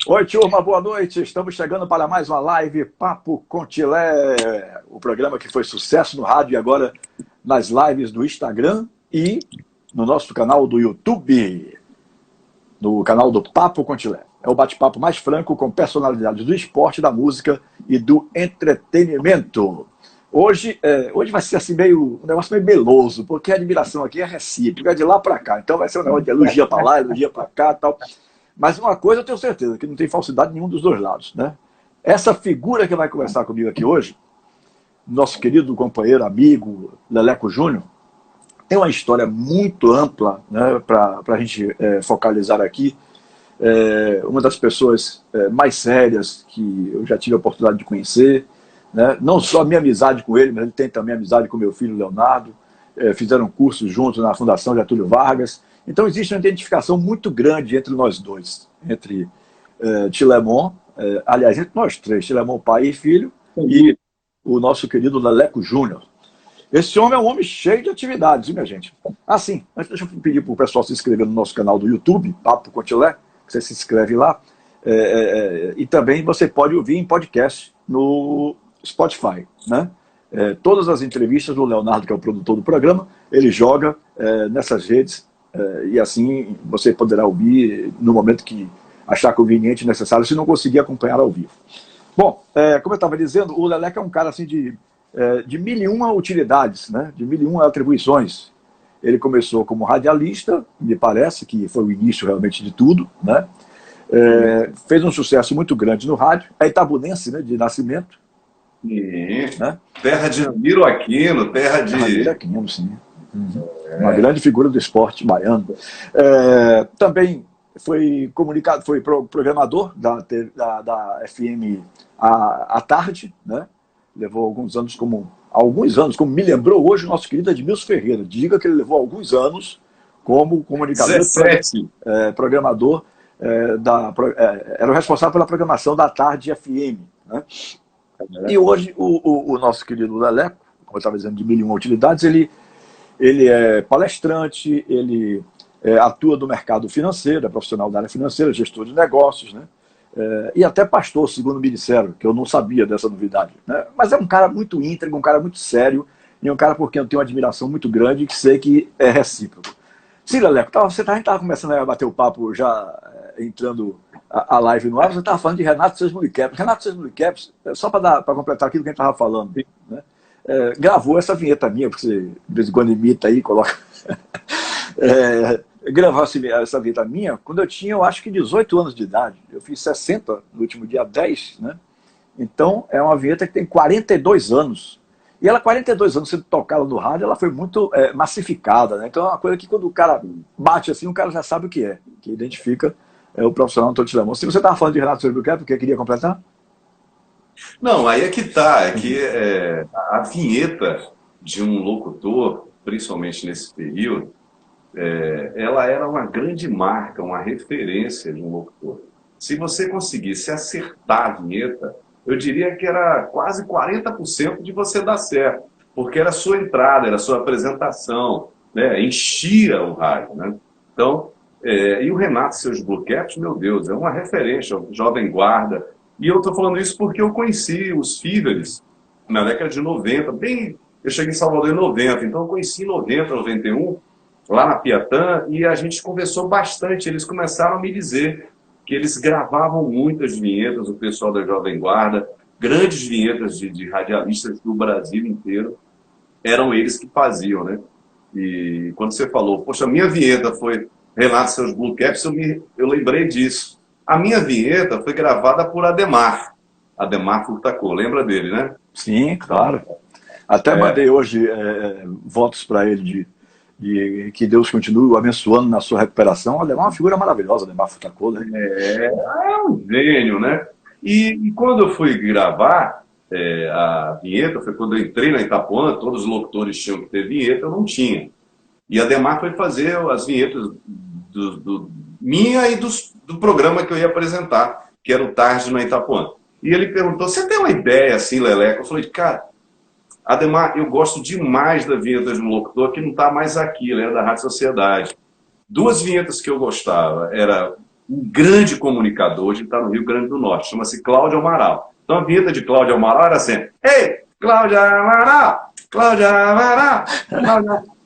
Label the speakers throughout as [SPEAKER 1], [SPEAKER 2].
[SPEAKER 1] Oi, turma, boa noite. Estamos chegando para mais uma live Papo com Tilé, o programa que foi sucesso no rádio e agora nas lives do Instagram e no nosso canal do YouTube, no canal do Papo com Tilé. É o bate-papo mais franco com personalidades do esporte, da música e do entretenimento. Hoje vai ser assim um negócio meio meloso, porque a admiração aqui é recíproca, é de lá para cá. Então vai ser um negócio de elogia para lá, elogia para cá e tal. Mas uma coisa eu tenho certeza, que não tem falsidade nenhum dos dois lados, né? Essa figura que vai conversar comigo aqui hoje, nosso querido companheiro, amigo, Leleco Júnior, tem uma história muito ampla, né, para a gente focalizar aqui. Uma das pessoas mais sérias que eu já tive a oportunidade de conhecer, né? Não só a minha amizade com ele, mas ele tem também amizade com meu filho Leonardo, fizeram cursos juntos na Fundação Getúlio Vargas. Então existe uma identificação muito grande entre nós dois, entre Tilemon, aliás, entre nós três, Tilemon pai e filho, e o nosso querido Leleco Júnior. Esse homem é um homem cheio de atividades, viu, minha gente? Assim, deixa eu pedir para o pessoal se inscrever no nosso canal do YouTube, Papo com Tilé, que você se inscreve lá, e também você pode ouvir em podcast no Spotify, né? Todas as entrevistas do Leonardo, que é o produtor do programa, ele joga nessas redes, e assim você poderá ouvir no momento que achar conveniente e necessário, se não conseguir acompanhar ao vivo. Bom, como eu estava dizendo, o Leleco é um cara assim de mil e uma utilidades, né? De mil e uma atribuições. Ele começou como radialista, me parece que foi o início realmente de tudo, né? Fez um sucesso muito grande no rádio, é itabunense, né, de nascimento.
[SPEAKER 2] Né? Terra de Ramiro Aquino, terra de...
[SPEAKER 1] Ramiro Aquino, sim. Uma grande figura do esporte baiano. Também foi programador da FM à tarde, né? Levou alguns anos, como me lembrou hoje o nosso querido Edmilson Ferreira. Diga que ele levou alguns anos como comunicador, programador, era o responsável pela programação da Tarde FM, né? E hoje o nosso querido Leleco, como eu estava dizendo, de mil e uma utilidades, ele é palestrante, ele atua no mercado financeiro, é profissional da área financeira, gestor de negócios, né? E até pastor, segundo me disseram, que eu não sabia dessa novidade, né? Mas é um cara muito íntegro, um cara muito sério, e um cara por quem eu tenho uma admiração muito grande e que sei que é recíproco. Sim, Leleco, a gente estava começando a bater o papo, já entrando a live no ar, você estava falando de Renato Sesmoliqueps. Renato Sesmoliqueps, só para completar aquilo que a gente estava falando, né? Gravou essa vinheta minha, porque você de vez em quando imita aí, coloca... Gravou essa vinheta minha quando eu tinha, eu acho que 18 anos de idade. Eu fiz 60 no último dia 10, né? Então é uma vinheta que tem 42 anos. E ela, 42 anos sendo tocada no rádio, ela foi muito massificada, né? Então é uma coisa que quando o cara bate assim, o cara já sabe o que é, que identifica o profissional Antônio Tilemon. Se você estava falando de Renato Sesmoliqueps, porque queria completar?
[SPEAKER 2] Não, aí é que tá, a vinheta de um locutor, principalmente nesse período, ela era uma grande marca, uma referência de um locutor. Se você conseguisse acertar a vinheta, eu diria que era quase 40% de você dar certo, porque era a sua entrada, era a sua apresentação, né? Enchia o rádio, né? Então, e o Renato Sesmoliqueps, meu Deus, é uma referência, um jovem guarda. E eu estou falando isso porque eu conheci os Fíveres na década de 90, eu cheguei em Salvador em 90, então eu conheci em 90, 91, lá na Piatã, e a gente conversou bastante. Eles começaram a me dizer que eles gravavam muitas vinhetas, o pessoal da Jovem Guarda, grandes vinhetas de radialistas do Brasil inteiro, eram eles que faziam, né? E quando você falou, poxa, a minha vinheta foi Renato Sesmoliqueps, eu lembrei disso. A minha vinheta foi gravada por Ademar Furtacô, lembra dele, né?
[SPEAKER 1] Sim, claro. Até mandei hoje votos para ele de que Deus continue o abençoando na sua recuperação. Ademar é uma figura maravilhosa, Ademar Furtacô, né?
[SPEAKER 2] É um gênio, né? E quando eu fui gravar a vinheta, foi quando eu entrei na Itapuã, todos os locutores tinham que ter vinheta, eu não tinha. E Ademar foi fazer as vinhetas minha e do programa que eu ia apresentar, que era o Tarde na Itapuã. E ele perguntou, você tem uma ideia assim, Leleco? Eu falei, cara, Ademar, eu gosto demais da vinheta de um locutor que não está mais aqui, ele era da Rádio Sociedade. Duas vinhetas que eu gostava, era um grande comunicador, hoje está no Rio Grande do Norte, chama-se Cláudio Amaral. Então a vinheta de Cláudio Amaral era sempre: ei, Cláudio Amaral, Cláudio Amaral, Cláudio...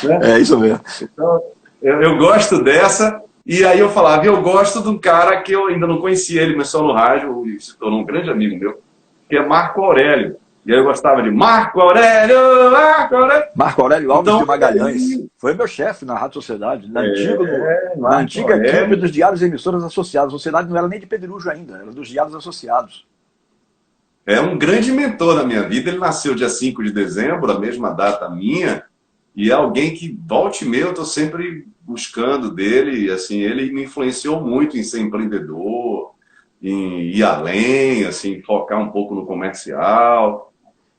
[SPEAKER 2] Né?
[SPEAKER 1] É isso mesmo.
[SPEAKER 2] Então, eu gosto dessa, e aí eu falava, eu gosto de um cara que eu ainda não conhecia, ele começou no rádio e se tornou um grande amigo meu, que é Marco Aurélio. E aí eu gostava de Marco Aurélio, Marco Aurélio.
[SPEAKER 1] Marco Aurélio Alves
[SPEAKER 2] Então,
[SPEAKER 1] de Magalhães. Foi meu chefe na Rádio Sociedade, na antiga
[SPEAKER 2] Aurélio.
[SPEAKER 1] equipe dos Diários e Emissoras Associados. A Sociedade não era nem de Pedrujo ainda, era dos Diários Associados.
[SPEAKER 2] É um grande mentor na minha vida. Ele nasceu dia 5 de dezembro, a mesma data minha, e é alguém que, volta e meia, eu estou sempre buscando dele. Assim, ele me influenciou muito em ser empreendedor, em ir além, assim, focar um pouco no comercial.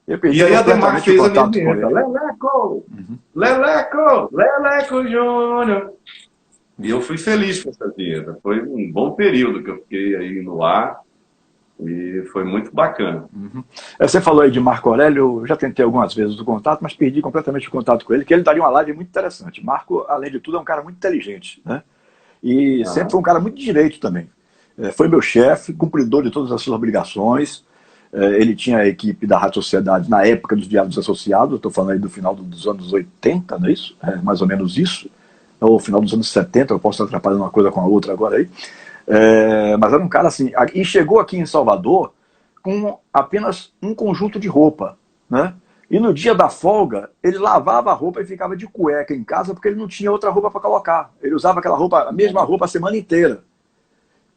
[SPEAKER 2] E aí a Ademar fez a minha vinheta. Leleco! Leleco! Leleco Júnior! E eu fui feliz com essa vinheta. Foi um bom período que eu fiquei aí no ar. E foi muito bacana.
[SPEAKER 1] Você falou aí de Marco Aurélio, eu já tentei algumas vezes o contato, mas perdi completamente o contato com ele, que ele daria uma live muito interessante. Marco, além de tudo, é um cara muito inteligente, né? E sempre foi um cara muito direito também. Foi meu chefe, cumpridor de todas as suas obrigações. Ele tinha a equipe da Rádio Sociedade na época dos Diários Associados, estou falando aí do final dos anos 80, não é isso? Mais ou menos isso. Ou final dos anos 70, eu posso estar atrapalhando uma coisa com a outra agora aí. Mas era um cara assim, e chegou aqui em Salvador com apenas um conjunto de roupa, né? E no dia da folga, ele lavava a roupa e ficava de cueca em casa porque ele não tinha outra roupa para colocar. Ele usava aquela roupa, a mesma roupa a semana inteira.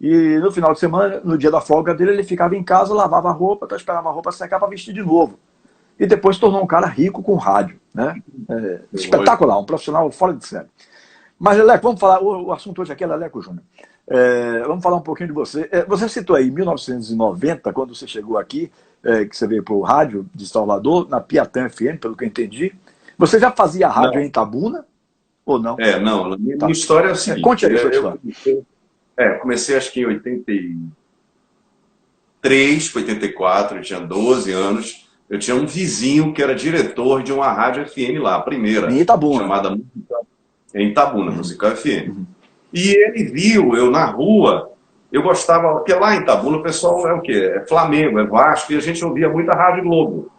[SPEAKER 1] E no final de semana, no dia da folga dele, ele ficava em casa, lavava a roupa, esperava a roupa secar para vestir de novo. E depois se tornou um cara rico com rádio, né? Espetacular, um profissional fora de série. Mas, Leleco, vamos falar, o assunto hoje aqui é Leleco Júnior. Vamos falar um pouquinho de você. Você citou aí 1990, quando você chegou aqui, que você veio para o rádio de Salvador, na Piatã FM, pelo que eu entendi. Você já fazia rádio em Itabuna ou não?
[SPEAKER 2] Não. Minha história é o seguinte.
[SPEAKER 1] Conte aí a sua história.
[SPEAKER 2] Comecei acho que em 83, 84, eu tinha 12 anos. Eu tinha um vizinho que era diretor de uma rádio FM lá, a primeira.
[SPEAKER 1] Em Itabuna.
[SPEAKER 2] Chamada em Itabuna, Musical FM. E ele viu eu na rua, eu gostava, porque lá em Itabuna o pessoal é o quê? É Flamengo, é Vasco, e a gente ouvia muita Rádio Globo.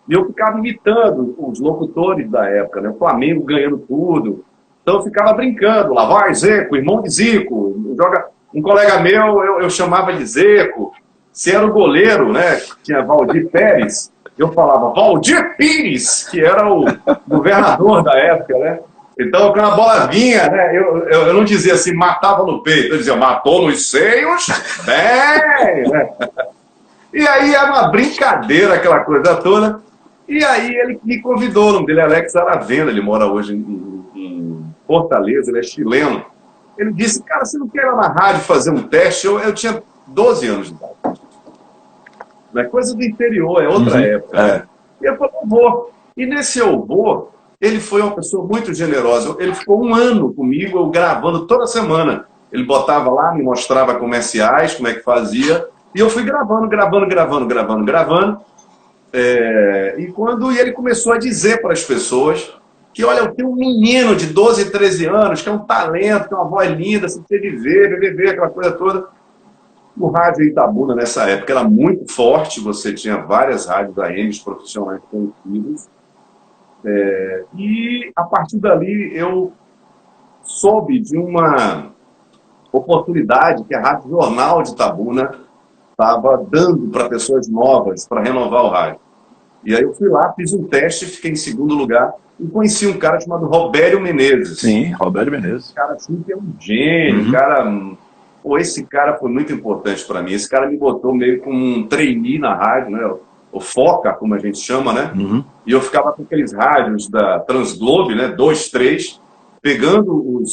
[SPEAKER 2] E eu ficava imitando os locutores da época, né? O Flamengo ganhando tudo. Então eu ficava brincando, lá vai Zeco, irmão de Zico. Um colega meu, eu chamava de Zeco. Se era o goleiro, né? Tinha Valdir Pérez, eu falava Valdir Pires, que era o governador da época, né? Então, quando a bola vinha, né, eu não dizia assim, matava no peito, eu dizia, matou nos seios, bem, né? E aí era uma brincadeira, aquela coisa toda. E aí ele me convidou, o nome dele é Alex Aravena, ele mora hoje em Fortaleza, ele é chileno. Ele disse, cara, você não quer ir lá na rádio fazer um teste? Eu tinha 12 anos de idade. Não é coisa do interior, é outra época. Né? E eu falei, eu vou. E nesse eu vou, ele foi uma pessoa muito generosa. Ele ficou um ano comigo, eu gravando toda semana. Ele botava lá, me mostrava comerciais, como é que fazia. E eu fui gravando. E ele começou a dizer para as pessoas que, olha, eu tenho um menino de 12, 13 anos, que é um talento, que é uma voz linda, você tem de ver, aquela coisa toda. O rádio em Itabuna, nessa época, era muito forte. Você tinha várias rádios AM profissionais conhecidos. E a partir dali eu soube de uma oportunidade que a Rádio Jornal de Itabuna estava dando para pessoas novas para renovar o rádio. E aí eu fui lá, fiz um teste, fiquei em segundo lugar e conheci um cara chamado Robério Menezes.
[SPEAKER 1] Sim, Robério Menezes.
[SPEAKER 2] Um cara assim que é um gênio, esse cara foi muito importante para mim. Esse cara me botou meio como um trainee na rádio, né? O Foca, como a gente chama, né? E eu ficava com aqueles rádios da Transglobe, né? 2, 3, pegando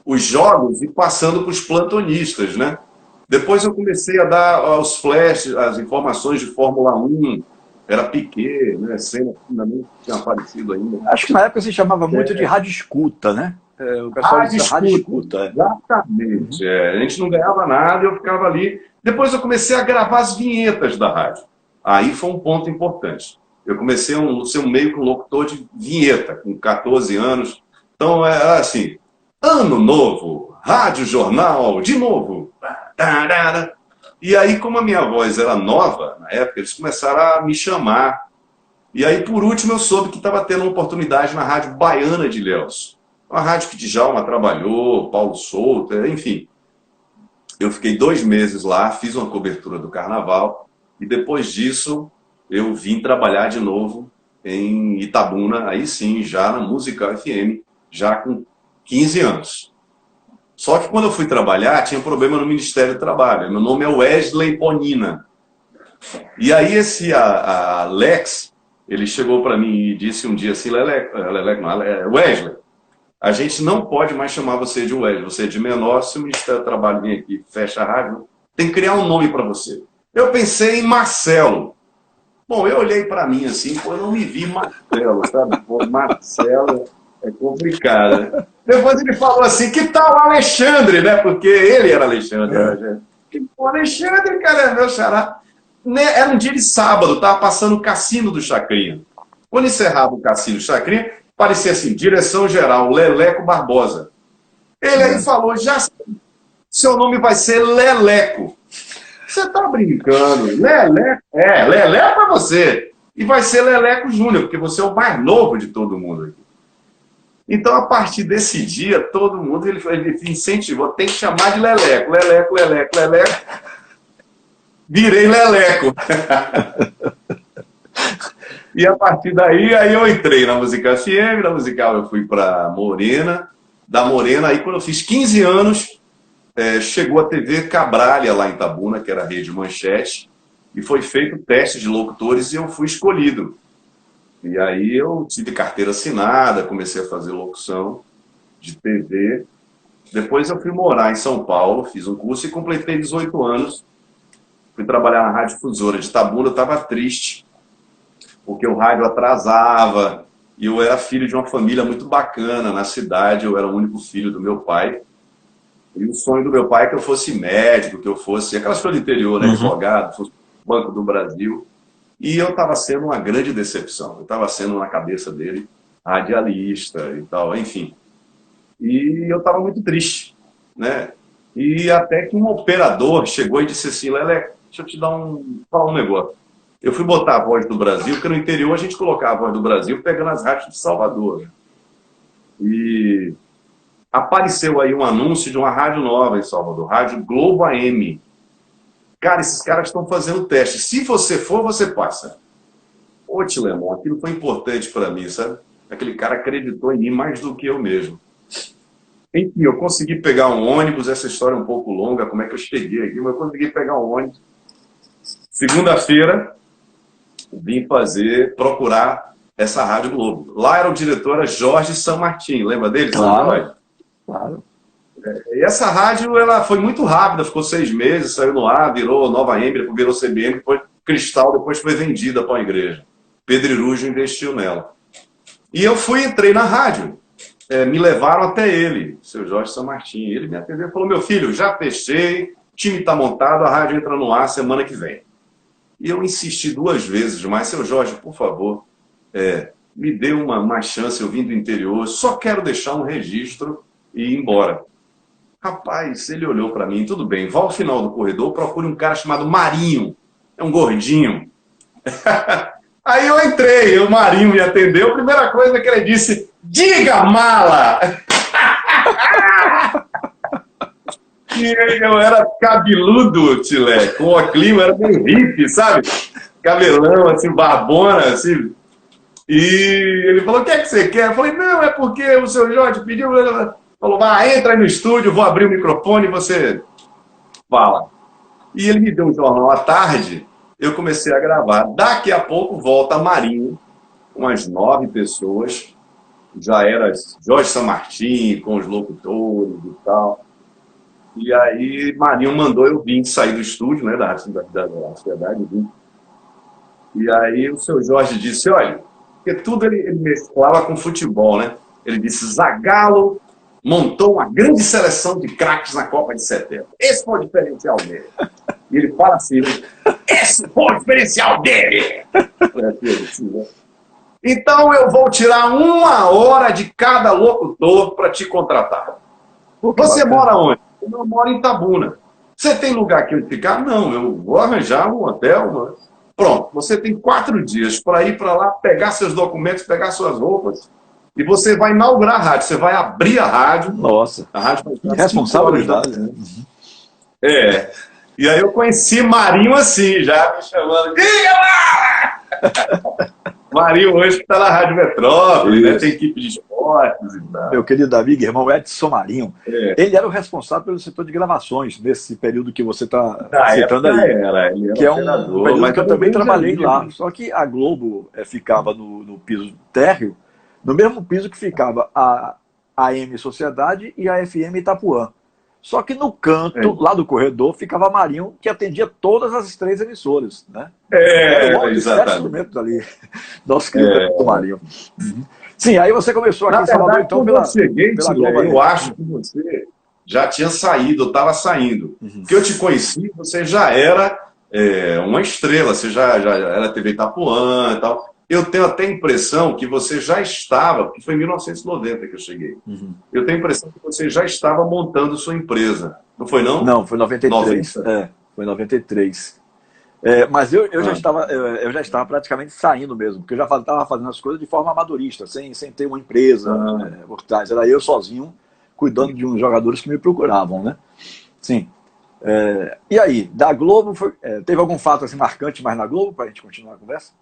[SPEAKER 2] os jogos e passando para os plantonistas, né? Depois eu comecei a dar os flashes, as informações de Fórmula 1, era Piquet, né? Senna ainda não tinha aparecido ainda.
[SPEAKER 1] Acho que na época se chamava muito de rádio escuta, né? O pessoal disse rádio escuta.
[SPEAKER 2] Exatamente. A gente não ganhava nada e eu ficava ali. Depois eu comecei a gravar as vinhetas da rádio. Aí foi um ponto importante. Eu comecei a ser meio que um locutor de vinheta, com 14 anos. Então era assim, ano novo, Rádio Jornal, de novo. E aí, como a minha voz era nova, na época, eles começaram a me chamar. E aí, por último, eu soube que estava tendo uma oportunidade na Rádio Baiana de Ilhéus. Uma rádio que Djalma trabalhou, Paulo Souto, enfim. Eu fiquei 2 meses lá, fiz uma cobertura do Carnaval. E depois disso, eu vim trabalhar de novo em Itabuna, aí sim, já na Musical FM, já com 15 anos. Só que quando eu fui trabalhar, tinha um problema no Ministério do Trabalho. Meu nome é Wesley Ponina. E aí esse Alex, ele chegou para mim e disse um dia assim, Wesley, a gente não pode mais chamar você de Wesley, você é de menor, se o Ministério do Trabalho vem aqui e fecha a rádio, tem que criar um nome para você. Eu pensei em Marcelo. Bom, eu olhei para mim assim, pô, eu não me vi Marcelo, sabe? Pô, Marcelo é complicado, né? Depois ele falou assim, que tal Alexandre, né? Porque ele era Alexandre. Né? O Alexandre, cara, meu xará. Era um dia de sábado, tava passando o Cassino do Chacrinha. Quando encerrava o Cassino do Chacrinha, parecia assim, direção geral, Leleco Barbosa. Ele aí falou, já seu nome vai ser Leleco. Você tá brincando? Leleco? Leleco é pra você. E vai ser Leleco Júnior, porque você é o mais novo de todo mundo aqui. Então, a partir desse dia, todo mundo ele incentivou, tem que chamar de Leleco, Leleco, Leleco, Leleco. Virei Leleco. E a partir daí, aí eu entrei na Musical FM, na Musical eu fui para Morena, da Morena, aí quando eu fiz 15 anos, chegou a TV Cabralha lá em Itabuna, que era a Rede Manchete, e foi feito teste de locutores e eu fui escolhido. E aí eu tive carteira assinada, comecei a fazer locução de TV. Depois eu fui morar em São Paulo, fiz um curso e completei 18 anos. Fui trabalhar na Rádio Difusora de Itabuna, eu estava triste, porque o rádio atrasava, e eu era filho de uma família muito bacana na cidade, eu era o único filho do meu pai. E o sonho do meu pai é que eu fosse médico, que eu fosse aquelas coisas do interior, né, advogado, fosse Banco do Brasil. E eu estava sendo uma grande decepção. Eu estava sendo, na cabeça dele, radialista e tal, enfim. E eu estava muito triste, né? E até que um operador chegou e disse assim, Leleco, deixa eu te falar um negócio. Eu fui botar a Voz do Brasil, porque no interior a gente colocava a Voz do Brasil pegando as rádios de Salvador. Né? E apareceu aí um anúncio de uma rádio nova em Salvador, Rádio Globo AM. Cara, esses caras estão fazendo teste. Se você for, você passa. Ô, Tilemon, aquilo foi importante para mim, sabe? Aquele cara acreditou em mim mais do que eu mesmo. Enfim, eu consegui pegar um ônibus, essa história é um pouco longa, como é que eu cheguei aqui, mas eu consegui pegar um ônibus. Segunda-feira, vim procurar essa Rádio Globo. Lá era o diretor Jorge San Martin, lembra dele?
[SPEAKER 1] Claro, claro.
[SPEAKER 2] E essa rádio ela foi muito rápida, ficou 6 meses, saiu no ar, virou Nova M, depois virou CBN, depois Cristal, depois foi vendida para a igreja. Pedro Irujo investiu nela. E eu entrei na rádio. Me levaram até ele, seu Jorge San Martin. Ele me atendeu e falou, meu filho, já fechei, o time está montado, a rádio entra no ar semana que vem. E eu insisti 2 vezes demais, seu Jorge, por favor, me dê uma chance, eu vim do interior, só quero deixar um registro e ir embora. Rapaz, ele olhou para mim, tudo bem, vá ao final do corredor, procure um cara chamado Marinho, é um gordinho. Aí eu entrei, o Marinho me atendeu, a primeira coisa que ele disse, diga mala! E eu era cabeludo, Tilé, com o clima, era meio hippie, sabe? Cabelão, assim, barbona, assim. E ele falou, o que é que você quer? Eu falei, não, é porque o seu Jorge pediu... Falou, entra aí no estúdio, vou abrir o microfone e você fala. E ele me deu um jornal à tarde, eu comecei a gravar. Daqui a pouco volta Marinho, umas 9 pessoas, já era Jorge San Martin, com os locutores e tal. E aí Marinho mandou eu vir, sair do estúdio, né, da Sociedade, vim. E aí o seu Jorge disse, olha, porque tudo ele mesclava com futebol, né? Ele disse, Zagallo montou uma grande seleção de craques na Copa de 70. Esse foi o diferencial dele. E ele fala assim, esse foi o diferencial dele! Então eu vou tirar 1 hora de cada locutor para te contratar.
[SPEAKER 1] Pô, que
[SPEAKER 2] Você
[SPEAKER 1] bacana.
[SPEAKER 2] mora onde? Eu moro em Itabuna. Você tem lugar aqui onde ficar? Não, eu vou arranjar um hotel. Pronto, você tem 4 dias para ir para lá, pegar seus documentos, pegar suas roupas, e você vai inaugurar a rádio. Você vai abrir a rádio.
[SPEAKER 1] Nossa,
[SPEAKER 2] A rádio vai
[SPEAKER 1] que
[SPEAKER 2] estar às 5 horas da
[SPEAKER 1] responsabilidade.
[SPEAKER 2] manhã. É. E aí eu conheci Marinho assim, já me chamando. Diga lá! Marinho hoje que está na Rádio Metrópole, né? Tem equipe de esportes e tal.
[SPEAKER 1] Meu querido amigo e irmão Edson Marinho, ele era o responsável pelo setor de gravações nesse período que você está citando aí.
[SPEAKER 2] Ele
[SPEAKER 1] Que é um
[SPEAKER 2] operador,
[SPEAKER 1] período
[SPEAKER 2] mas
[SPEAKER 1] que eu também trabalhei
[SPEAKER 2] já vi.
[SPEAKER 1] lá. Só que a Globo ficava no piso térreo, no mesmo piso que ficava a AM Sociedade e a FM Itapuã. Só que no canto, lá do corredor, ficava Marinho, que atendia todas as 3 emissoras, né? Era um
[SPEAKER 2] Exatamente.
[SPEAKER 1] instrumentos ali. Nosso querido Marinho. Sim, aí você começou aqui
[SPEAKER 2] Na
[SPEAKER 1] em Salvador,
[SPEAKER 2] verdade,
[SPEAKER 1] então,
[SPEAKER 2] quando eu cheguei,
[SPEAKER 1] pela
[SPEAKER 2] Tilé,
[SPEAKER 1] Globo.
[SPEAKER 2] eu acho que você já tinha saído, eu estava saindo. Porque eu te conheci, você já era uma estrela, você já era TV Itapuã e tal. Eu tenho até a impressão que você já estava, porque foi em 1990 que eu cheguei, eu tenho a impressão que você já estava montando sua empresa. Não foi, não?
[SPEAKER 1] Não, foi 93.
[SPEAKER 2] 90?
[SPEAKER 1] Foi 93. Mas eu já estava praticamente saindo mesmo, porque eu já estava fazendo as coisas de forma amadorista, sem ter uma empresa por trás. Era eu sozinho, cuidando de uns jogadores que me procuravam, né? Sim. E aí, da Globo, teve algum fato assim marcante mais na Globo, para a gente continuar a conversa?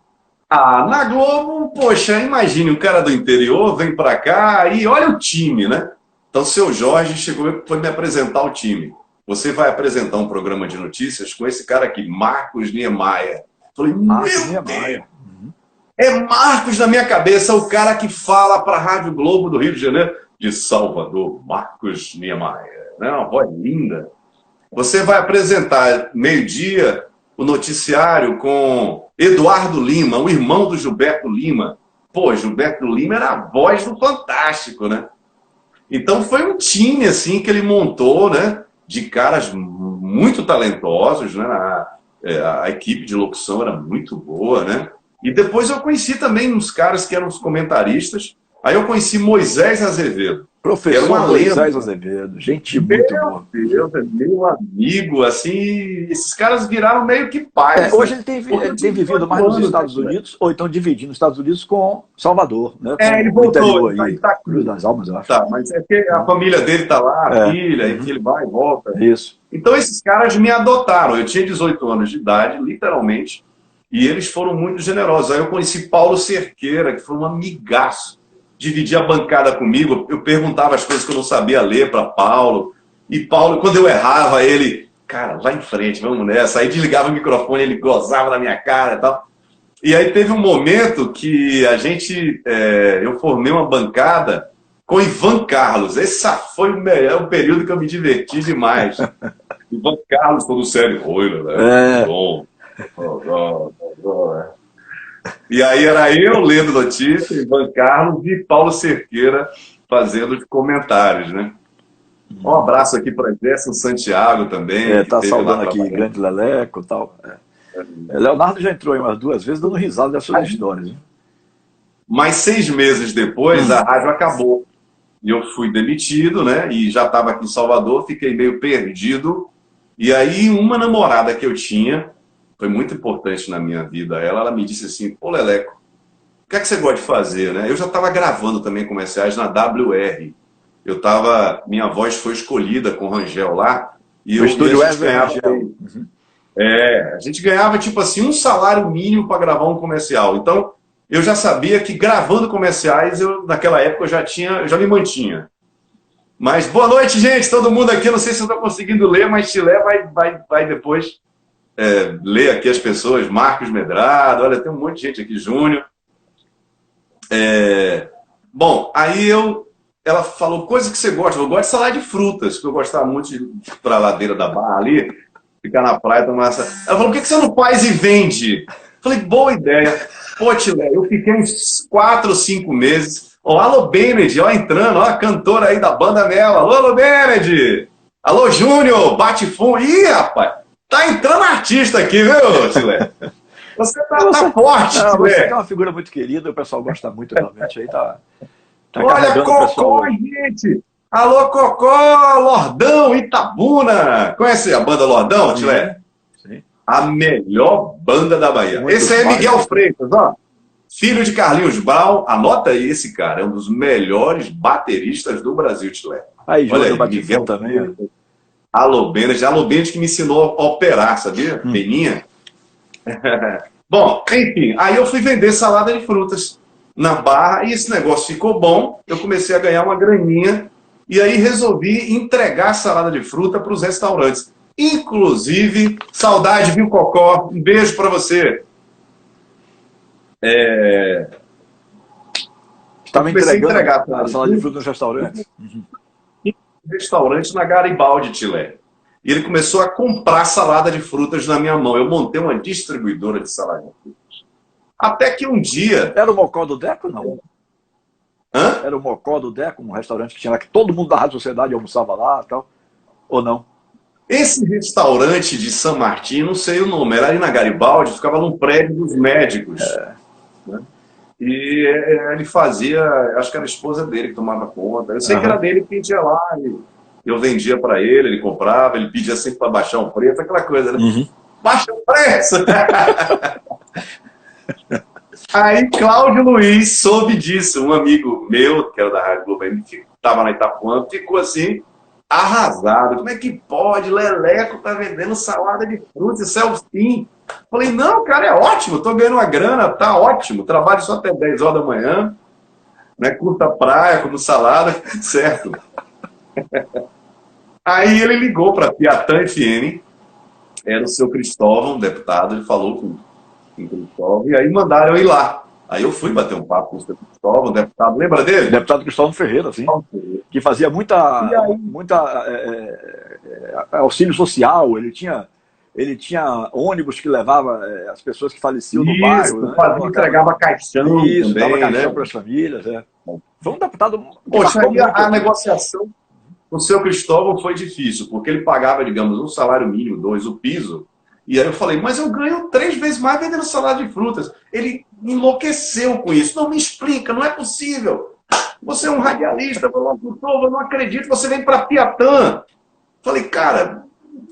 [SPEAKER 2] Na Globo, poxa, imagine, um cara do interior vem pra cá e olha o time, né? Então, o seu Jorge chegou e foi me apresentar o time. Você vai apresentar um programa de notícias com esse cara aqui, Marcos Niemeyer. Falei,
[SPEAKER 1] Marcos
[SPEAKER 2] meu Deus,
[SPEAKER 1] Niemeyer.
[SPEAKER 2] é Marcos na minha cabeça, o cara que fala pra Rádio Globo do Rio de Janeiro, de Salvador, Marcos Niemeyer. Né? Uma voz linda. Você vai apresentar, meio-dia, o noticiário com Eduardo Lima, o irmão do Gilberto Lima. Pô, Gilberto Lima era a voz do Fantástico, né? Então foi um time assim que ele montou, né? De caras muito talentosos, né? A equipe de locução era muito boa, né? E depois eu conheci também uns caras que eram os comentaristas. Aí eu conheci Moisés Azevedo.
[SPEAKER 1] Professor
[SPEAKER 2] uma
[SPEAKER 1] Moisés
[SPEAKER 2] lenda.
[SPEAKER 1] Azevedo, gente muito boa.
[SPEAKER 2] Meu Deus, é meu amigo, assim, esses caras viraram meio que pais.
[SPEAKER 1] Hoje
[SPEAKER 2] né?
[SPEAKER 1] ele tem vivido mais nos Estados Unidos, ou então dividindo os Estados Unidos com Salvador, né? Com
[SPEAKER 2] ele
[SPEAKER 1] o
[SPEAKER 2] voltou,
[SPEAKER 1] interior aí,
[SPEAKER 2] tá
[SPEAKER 1] Cruz das Almas, eu acho.
[SPEAKER 2] Tá, mas é que a família dele tá lá, a filha, e que ele vai e volta.
[SPEAKER 1] Isso.
[SPEAKER 2] Então esses caras me adotaram. Eu tinha 18 anos de idade, literalmente, e eles foram muito generosos. Aí eu conheci Paulo Cerqueira, que foi um amigaço. Dividia a bancada comigo, eu perguntava as coisas que eu não sabia ler para Paulo, e Paulo, quando eu errava, ele, cara, vai em frente, vamos nessa. Aí desligava o microfone, ele gozava na minha cara e tal. E aí teve um momento que eu formei uma bancada com Ivan Carlos. Esse foi o período que eu me diverti demais. Ivan Carlos, todo sério. Oi, né? Bom. E aí era eu lendo notícia, Ivan Carlos e Paulo Cerqueira fazendo os comentários, né? Um abraço aqui para Gerson Santiago também.
[SPEAKER 1] Tá saudando aqui, Grande Leleco e tal. Leonardo já entrou aí umas 2 vezes dando risada das suas histórias. Né?
[SPEAKER 2] Mas 6 meses depois, a rádio acabou. E eu fui demitido, né? E já estava aqui em Salvador, fiquei meio perdido. E aí uma namorada que eu tinha, foi muito importante na minha vida, ela me disse assim, pô, Leleco, o que é que você gosta de fazer, né? Eu já estava gravando também comerciais na WR. Minha voz foi escolhida com o Rangel lá. E
[SPEAKER 1] o estúdio
[SPEAKER 2] a gente ganhava, a gente ganhava tipo assim, um salário mínimo para gravar um comercial. Então, eu já sabia que gravando comerciais, naquela época eu já me mantinha. Mas boa noite, gente, todo mundo aqui. Eu não sei se eu estou conseguindo ler, mas Chilé vai depois ler aqui as pessoas. Marcos Medrado, olha, tem um monte de gente aqui, Júnior. Bom, aí ela falou, coisa que você gosta. Eu gosto de salada de frutas, que eu gostava muito de ir para a ladeira da Barra ali, ficar na praia, tomar essa... Ela falou, por que você não faz e vende? Falei, boa ideia. Pô, Tilé, eu fiquei uns 4 ou 5 meses. Alô, Bened, entrando, a cantora aí da banda Mel. Alô, Bened! Alô, Júnior, bate fundo. Ih, rapaz, tá entrando artista aqui, viu, Tilé? Você tá forte, Tilé.
[SPEAKER 1] Você é uma figura muito querida, o pessoal gosta muito realmente aí, tá
[SPEAKER 2] olha, Cocó, gente! Alô, Cocó, Lordão, Itabuna. Conhece a banda Lordão, Tilé?
[SPEAKER 1] Sim.
[SPEAKER 2] A melhor banda da Bahia.
[SPEAKER 1] Muito
[SPEAKER 2] esse aí é Miguel
[SPEAKER 1] baixo.
[SPEAKER 2] Freitas, ó. Filho de Carlinhos Brown. Anota aí esse cara. É um dos melhores bateristas do Brasil, Tilé.
[SPEAKER 1] Aí,
[SPEAKER 2] Olha
[SPEAKER 1] Júlio
[SPEAKER 2] aí, Miguel
[SPEAKER 1] Batistão também.
[SPEAKER 2] Freitas. Alô Benes que me ensinou a operar, sabia? Beninha. Bom, enfim, aí eu fui vender salada de frutas na Barra e esse negócio ficou bom. Eu comecei a ganhar uma graninha e aí resolvi entregar salada de fruta para os restaurantes. Inclusive, saudade, viu, Cocó? Um beijo para você.
[SPEAKER 1] Estava
[SPEAKER 2] Comecei a
[SPEAKER 1] entregando
[SPEAKER 2] entregar
[SPEAKER 1] a salada de fruta nos restaurantes.
[SPEAKER 2] restaurante na Garibaldi, Tilé. E ele começou a comprar salada de frutas na minha mão. Eu montei uma distribuidora de salada de frutas. Até que um dia...
[SPEAKER 1] Era o Mocó do Deco, não?
[SPEAKER 2] Hã?
[SPEAKER 1] Era o Mocó do Deco, um restaurante que tinha lá, que todo mundo da Rádio Sociedade almoçava lá e tal. Ou não?
[SPEAKER 2] Esse restaurante de São Martim, não sei o nome, era ali na Garibaldi, ficava num prédio dos médicos. Né? E ele fazia, acho que era a esposa dele que tomava conta. Eu sei que era dele que pedia lá, eu vendia para ele comprava, ele pedia sempre para baixar um preço, aquela coisa, né? Baixa o preço! Aí Cláudio Luiz soube disso, um amigo meu, que era da Rádio Globo, ele estava na Itapuã, ficou assim, arrasado. Como é que pode? Leleco tá vendendo salada de frutas, isso é o fim. Falei, não, cara, é ótimo, tô ganhando uma grana, tá ótimo, trabalho só até 10 horas da manhã, né? Curta praia, como salada, certo. Aí ele ligou para Piatã FM, era o seu Cristóvão, deputado, ele falou com o Cristóvão, e aí mandaram eu ir lá. Aí eu fui bater um papo com o seu Cristóvão, deputado, lembra dele?
[SPEAKER 1] Deputado Cristóvão Ferreira, sim. Que fazia muita auxílio social, ele tinha ônibus que levava as pessoas que faleciam no bairro. Né?
[SPEAKER 2] Entregava caixão
[SPEAKER 1] isso,
[SPEAKER 2] também,
[SPEAKER 1] dava caixão,
[SPEAKER 2] né?
[SPEAKER 1] para as famílias. Foi um deputado...
[SPEAKER 2] Poxa, aí a negociação com o seu Cristóvão foi difícil, porque ele pagava, digamos, um salário mínimo, 2, o piso, e aí eu falei, mas eu ganho 3 vezes mais vendendo salada de frutas. Ele enlouqueceu com isso. Não me explica, não é possível. Você é um radialista, eu não acredito, você vem para Piatã. Falei, cara,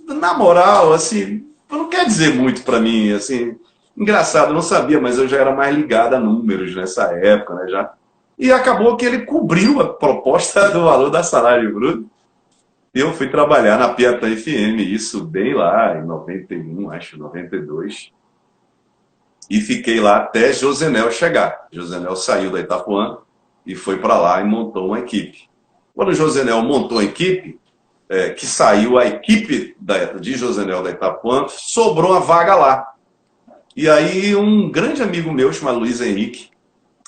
[SPEAKER 2] na moral, assim, não quer dizer muito para mim, assim, engraçado, eu não sabia, mas eu já era mais ligado a números nessa época, né, já. E acabou que ele cobriu a proposta do valor da salário bruto. E eu fui trabalhar na Piatã FM, isso bem lá, em 91, acho, 92. E fiquei lá até Josenel chegar. Josenel saiu da Itapuã e foi para lá e montou uma equipe. Quando o Josenel montou a equipe, que saiu a equipe de Josenel da Itapuã, sobrou uma vaga lá. E aí um grande amigo meu, chamado Luiz Henrique,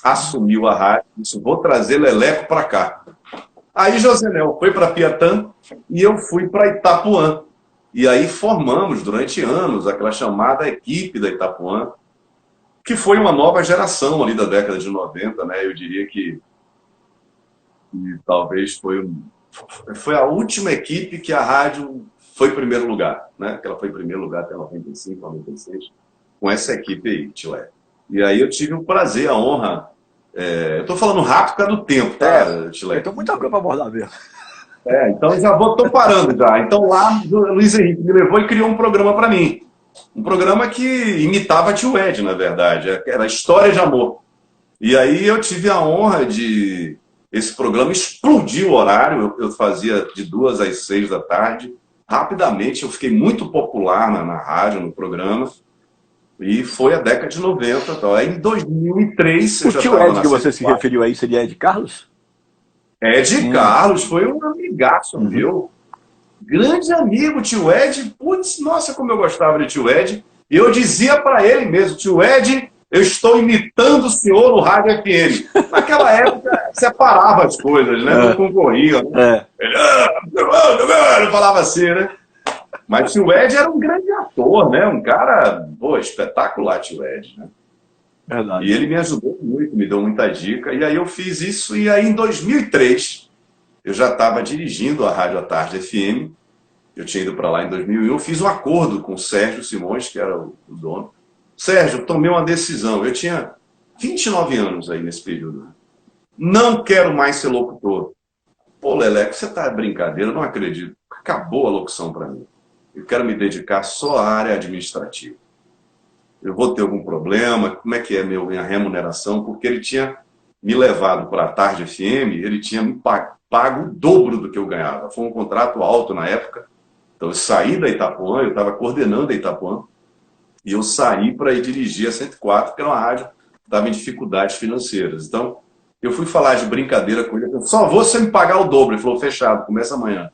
[SPEAKER 2] assumiu a rádio e disse, vou trazer Leleco para cá. Aí Josenel foi para Piatã e eu fui para Itapuã. E aí formamos durante anos aquela chamada equipe da Itapuã, que foi uma nova geração ali da década de 90, né? Eu diria que talvez foi a última equipe que a rádio foi em primeiro lugar, né? Que ela foi em primeiro lugar até 95, 96, com essa equipe aí, Tilé. E aí eu tive o prazer, a honra. Eu estou falando rápido por causa do tempo, tá, Tilé?
[SPEAKER 1] Tem muita coisa para abordar mesmo.
[SPEAKER 2] Então estou parando já. Então lá o Luiz Henrique me levou e criou um programa para mim. Um programa que imitava Tio Ed, na verdade. Era História de Amor. E aí eu tive a honra de... Esse programa explodiu o horário. Eu fazia de 2 às 6 da tarde. Rapidamente eu fiquei muito popular na rádio, no programa. E foi a década de 90. Então. Aí em 2003...
[SPEAKER 1] O Tio Ed que você se referiu aí seria Ed Carlos?
[SPEAKER 2] Ed Carlos foi um amigaço meu. Grande amigo, Tio Ed. Putz, nossa, como eu gostava de Tio Ed. E eu dizia para ele mesmo, Tio Ed, eu estou imitando o senhor no Rádio FM. Naquela época, separava as coisas, né? Não concorria. Né? Ele eu falava assim, né? Mas Tio Ed era um grande ator, né? Um cara, espetacular, Tio Ed, né?
[SPEAKER 1] Verdade.
[SPEAKER 2] E ele me ajudou muito, me deu muita dica. E aí eu fiz isso, e aí em 2003... eu já estava dirigindo a Rádio à Tarde FM, eu tinha ido para lá em 2001, eu fiz um acordo com o Sérgio Simões, que era o dono. Sérgio, eu tomei uma decisão, eu tinha 29 anos aí nesse período. Não quero mais ser locutor. Pô, Leleco, você tá brincadeira, eu não acredito. Acabou a locução para mim. Eu quero me dedicar só à área administrativa. Eu vou ter algum problema? Como é que é minha remuneração? Porque ele tinha me levado para a Tarde FM, ele tinha me pago o dobro do que eu ganhava. Foi um contrato alto na época. Então eu saí da Itapuã, eu estava coordenando a Itapuã, e eu saí para ir dirigir a 104, que era uma rádio que estava em dificuldades financeiras. Então eu fui falar de brincadeira com ele, só vou se você me pagar o dobro. Ele falou, fechado, começa amanhã.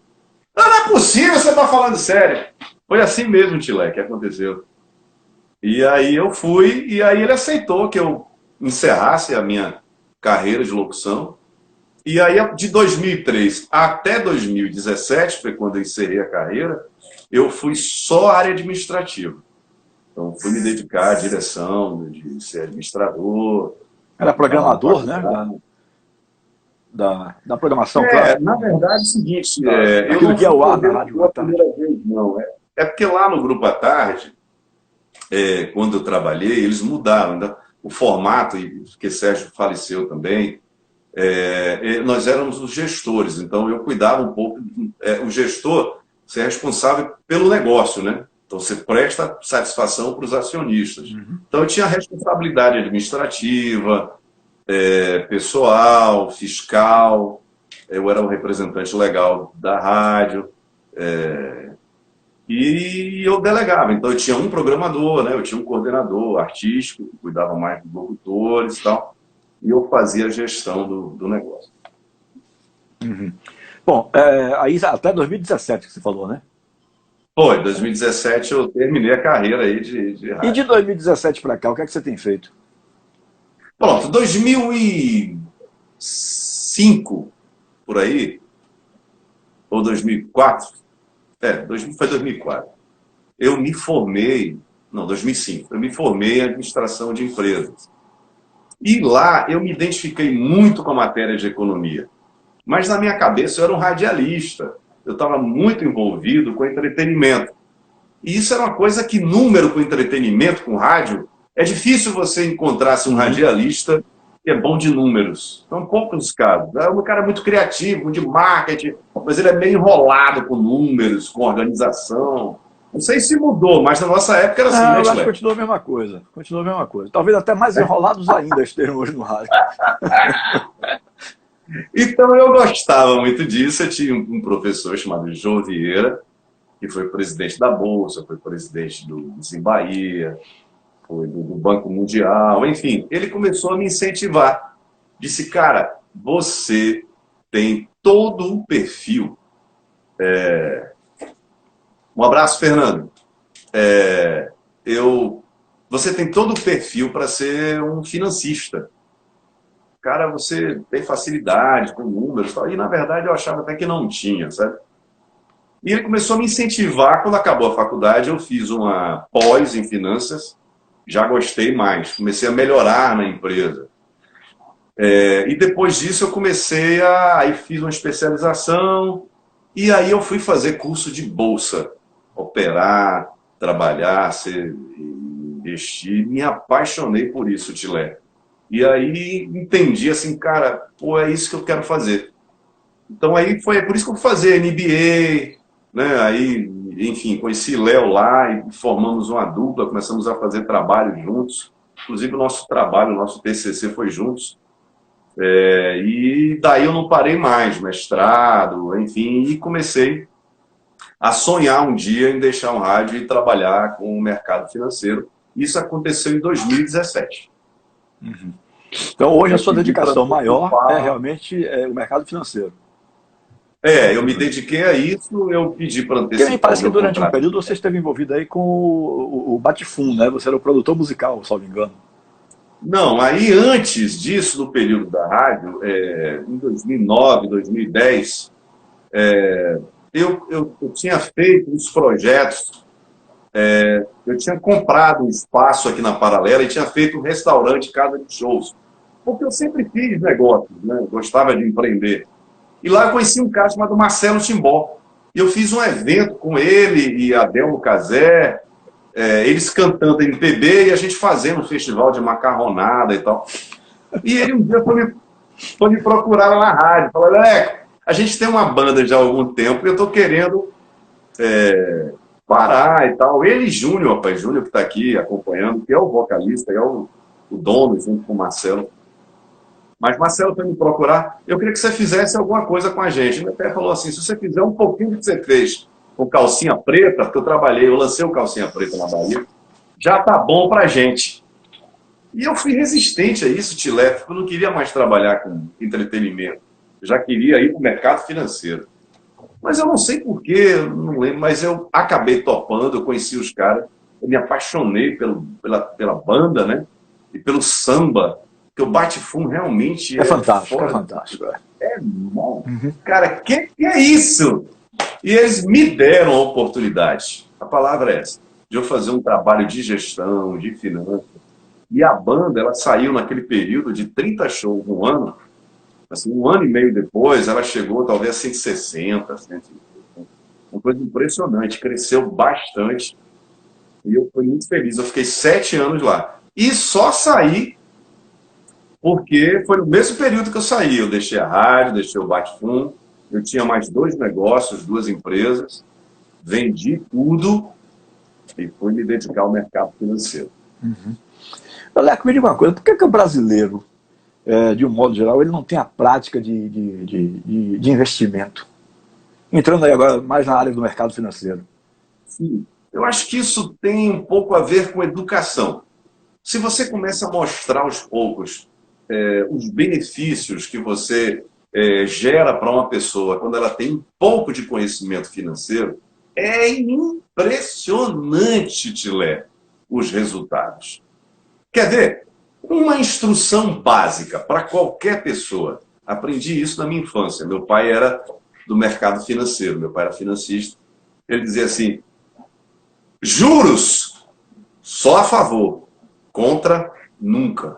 [SPEAKER 2] Não, não é possível, você está falando sério. Foi assim mesmo, Tilé, que aconteceu. E aí eu fui, e aí ele aceitou que eu encerrasse a minha carreira de locução. E aí, de 2003 até 2017, foi quando eu encerrei a carreira, eu fui só área administrativa. Então, fui me dedicar à direção, de ser administrador.
[SPEAKER 1] Era programador, né? Da programação, claro.
[SPEAKER 2] Na verdade, é o seguinte, eu
[SPEAKER 1] não
[SPEAKER 2] não fui
[SPEAKER 1] o ar na rádio
[SPEAKER 2] a primeira vez, não. É porque lá no Grupo à Tarde, quando eu trabalhei, eles mudaram, né? O formato, porque Sérgio faleceu também, nós éramos os gestores, então eu cuidava um pouco, o gestor, você é responsável pelo negócio, né? Então você presta satisfação para os acionistas.
[SPEAKER 1] Uhum.
[SPEAKER 2] Então eu tinha responsabilidade administrativa, pessoal, fiscal, eu era um representante legal da rádio, e eu delegava. Então eu tinha um programador, né? Eu tinha um coordenador artístico que cuidava mais dos locutores e tal, e eu fazia a gestão do negócio.
[SPEAKER 1] Uhum. Bom, aí até 2017 que você falou, né?
[SPEAKER 2] Foi, 2017 eu terminei a carreira aí de rádio.
[SPEAKER 1] E de 2017 para cá, o que é que você tem feito?
[SPEAKER 2] Pronto, 2005, por aí, ou 2004, foi 2004, eu me formei, não, 2005, eu me formei em administração de empresas. E lá eu me identifiquei muito com a matéria de economia. Mas na minha cabeça eu era um radialista, eu estava muito envolvido com entretenimento. E isso era uma coisa que, número com entretenimento, com rádio, é difícil você encontrar um radialista que é bom de números. São poucos casos. É um cara muito criativo, de marketing, mas ele é meio enrolado com números, com organização. Não sei se mudou, mas na nossa época era assim, né,
[SPEAKER 1] eu acho que continua a mesma coisa. Continua a mesma coisa. Talvez até mais enrolados ainda estejam hoje no rádio.
[SPEAKER 2] Então eu gostava muito disso. Eu tinha um professor chamado João Vieira, que foi presidente da Bolsa, foi presidente do Bahia, foi do Banco Mundial, enfim. Ele começou a me incentivar. Disse, cara, você tem todo um perfil. Um abraço, Fernando. Você tem todo o perfil para ser um financista. Cara, você tem facilidade com números e tal. E, na verdade, eu achava até que não tinha, sabe? E ele começou a me incentivar. Quando acabou a faculdade, eu fiz uma pós em finanças. Já gostei mais. Comecei a melhorar na empresa. E depois disso, eu comecei aí fiz uma especialização. E aí eu fui fazer curso de bolsa. Operar, trabalhar, investir. Me apaixonei por isso, Tilé. E aí entendi assim, cara, pô, é isso que eu quero fazer. Então aí foi por isso que eu fui fazer MBA, né? Aí, enfim, conheci Léo lá e formamos uma dupla, começamos a fazer trabalho juntos. Inclusive o nosso trabalho, o nosso TCC foi juntos. E daí eu não parei mais, mestrado, enfim, e comecei a sonhar um dia em deixar um rádio e trabalhar com o mercado financeiro. Isso aconteceu em 2017.
[SPEAKER 1] Uhum. Então hoje a sua dedicação maior é realmente o mercado financeiro.
[SPEAKER 2] Eu me dediquei a isso, eu pedi para antecipar.
[SPEAKER 1] Porque me parece que durante um período você esteve envolvido aí com o Batifum, né? Você era o produtor musical, salvo engano.
[SPEAKER 2] Não, aí antes disso, no período da rádio, em 2009, 2010, eu tinha feito uns projetos, eu tinha comprado um espaço aqui na Paralela e tinha feito um restaurante, casa de shows. Porque eu sempre fiz negócios, né? Gostava de empreender. E lá eu conheci um cara chamado Marcelo Timbó. E eu fiz um evento com ele e Adelmo Cazé, eles cantando MPB e a gente fazendo um festival de macarronada e tal. E ele um dia foi me procurar lá na rádio. Falou, Leco, A gente tem uma banda já há algum tempo e eu estou querendo parar e tal. Ele e Júnior, rapaz, Júnior que está aqui acompanhando, que é o vocalista, é o dono junto com o Marcelo. Mas Marcelo foi me procurar, eu queria que você fizesse alguma coisa com a gente. Ele até falou assim, se você fizer um pouquinho do que você fez com calcinha preta, porque eu lancei o calcinha preta na Bahia, já tá bom pra gente. E eu fui resistente a isso, Tilé, porque eu não queria mais trabalhar com entretenimento. Eu já queria ir para o mercado financeiro. Mas eu não sei porquê, não lembro, mas eu acabei topando, eu conheci os caras, eu me apaixonei pela banda, né? E pelo samba, porque o Bate-Fundo realmente
[SPEAKER 1] é fantástico,
[SPEAKER 2] fora.
[SPEAKER 1] É fantástico.
[SPEAKER 2] É bom. Cara, que é isso? E eles me deram a oportunidade, a palavra é essa, de eu fazer um trabalho de gestão, de finanças. E a banda, ela saiu naquele período de 30 shows no ano. Assim, um ano e meio depois, ela chegou talvez a 160, 150. Uma coisa impressionante, cresceu bastante. E eu fui muito feliz. Eu fiquei 7 anos lá. E só saí porque foi no mesmo período que eu saí. Eu deixei a rádio, deixei o Bate-Fundo. Eu tinha mais 2 negócios, 2 empresas. Vendi tudo e fui me dedicar ao mercado financeiro.
[SPEAKER 1] Leco, me diga uma coisa, por que o brasileiro, de um modo geral, ele não tem a prática de investimento? Entrando aí agora mais na área do mercado financeiro.
[SPEAKER 2] Sim, eu acho que isso tem um pouco a ver com educação. Se você começa a mostrar aos poucos os benefícios que você gera para uma pessoa quando ela tem um pouco de conhecimento financeiro, é impressionante, Tilé, os resultados. Quer ver? Uma instrução básica para qualquer pessoa. Aprendi isso na minha infância. Meu pai era do mercado financeiro, meu pai era financista. Ele dizia assim, juros só a favor, contra nunca.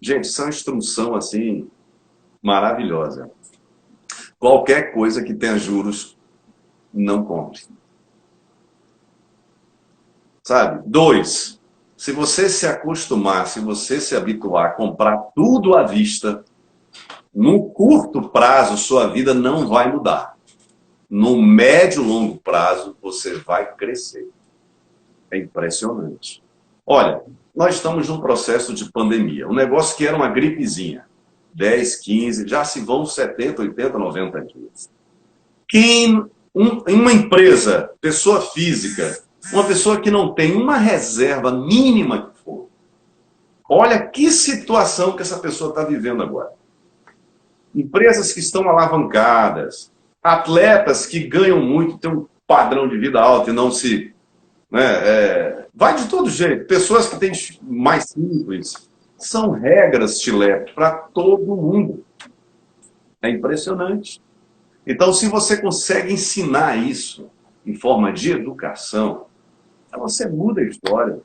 [SPEAKER 2] Gente, isso é uma instrução assim maravilhosa. Qualquer coisa que tenha juros, não compre. Sabe? 2, se você se acostumar, se você se habituar a comprar tudo à vista, no curto prazo sua vida não vai mudar. No médio e longo prazo você vai crescer. É impressionante. Olha, nós estamos num processo de pandemia. Um negócio que era uma gripezinha. 10, 15, já se vão 70, 80, 90 dias. Uma empresa, pessoa física, uma pessoa que não tem uma reserva mínima que for, olha que situação que essa pessoa está vivendo agora. Empresas que estão alavancadas, atletas que ganham muito, têm um padrão de vida alto e não se... vai de todo jeito. Pessoas que têm mais simples. São regras, Tilé, para todo mundo. É impressionante. Então, se você consegue ensinar isso em forma de educação, você muda a história.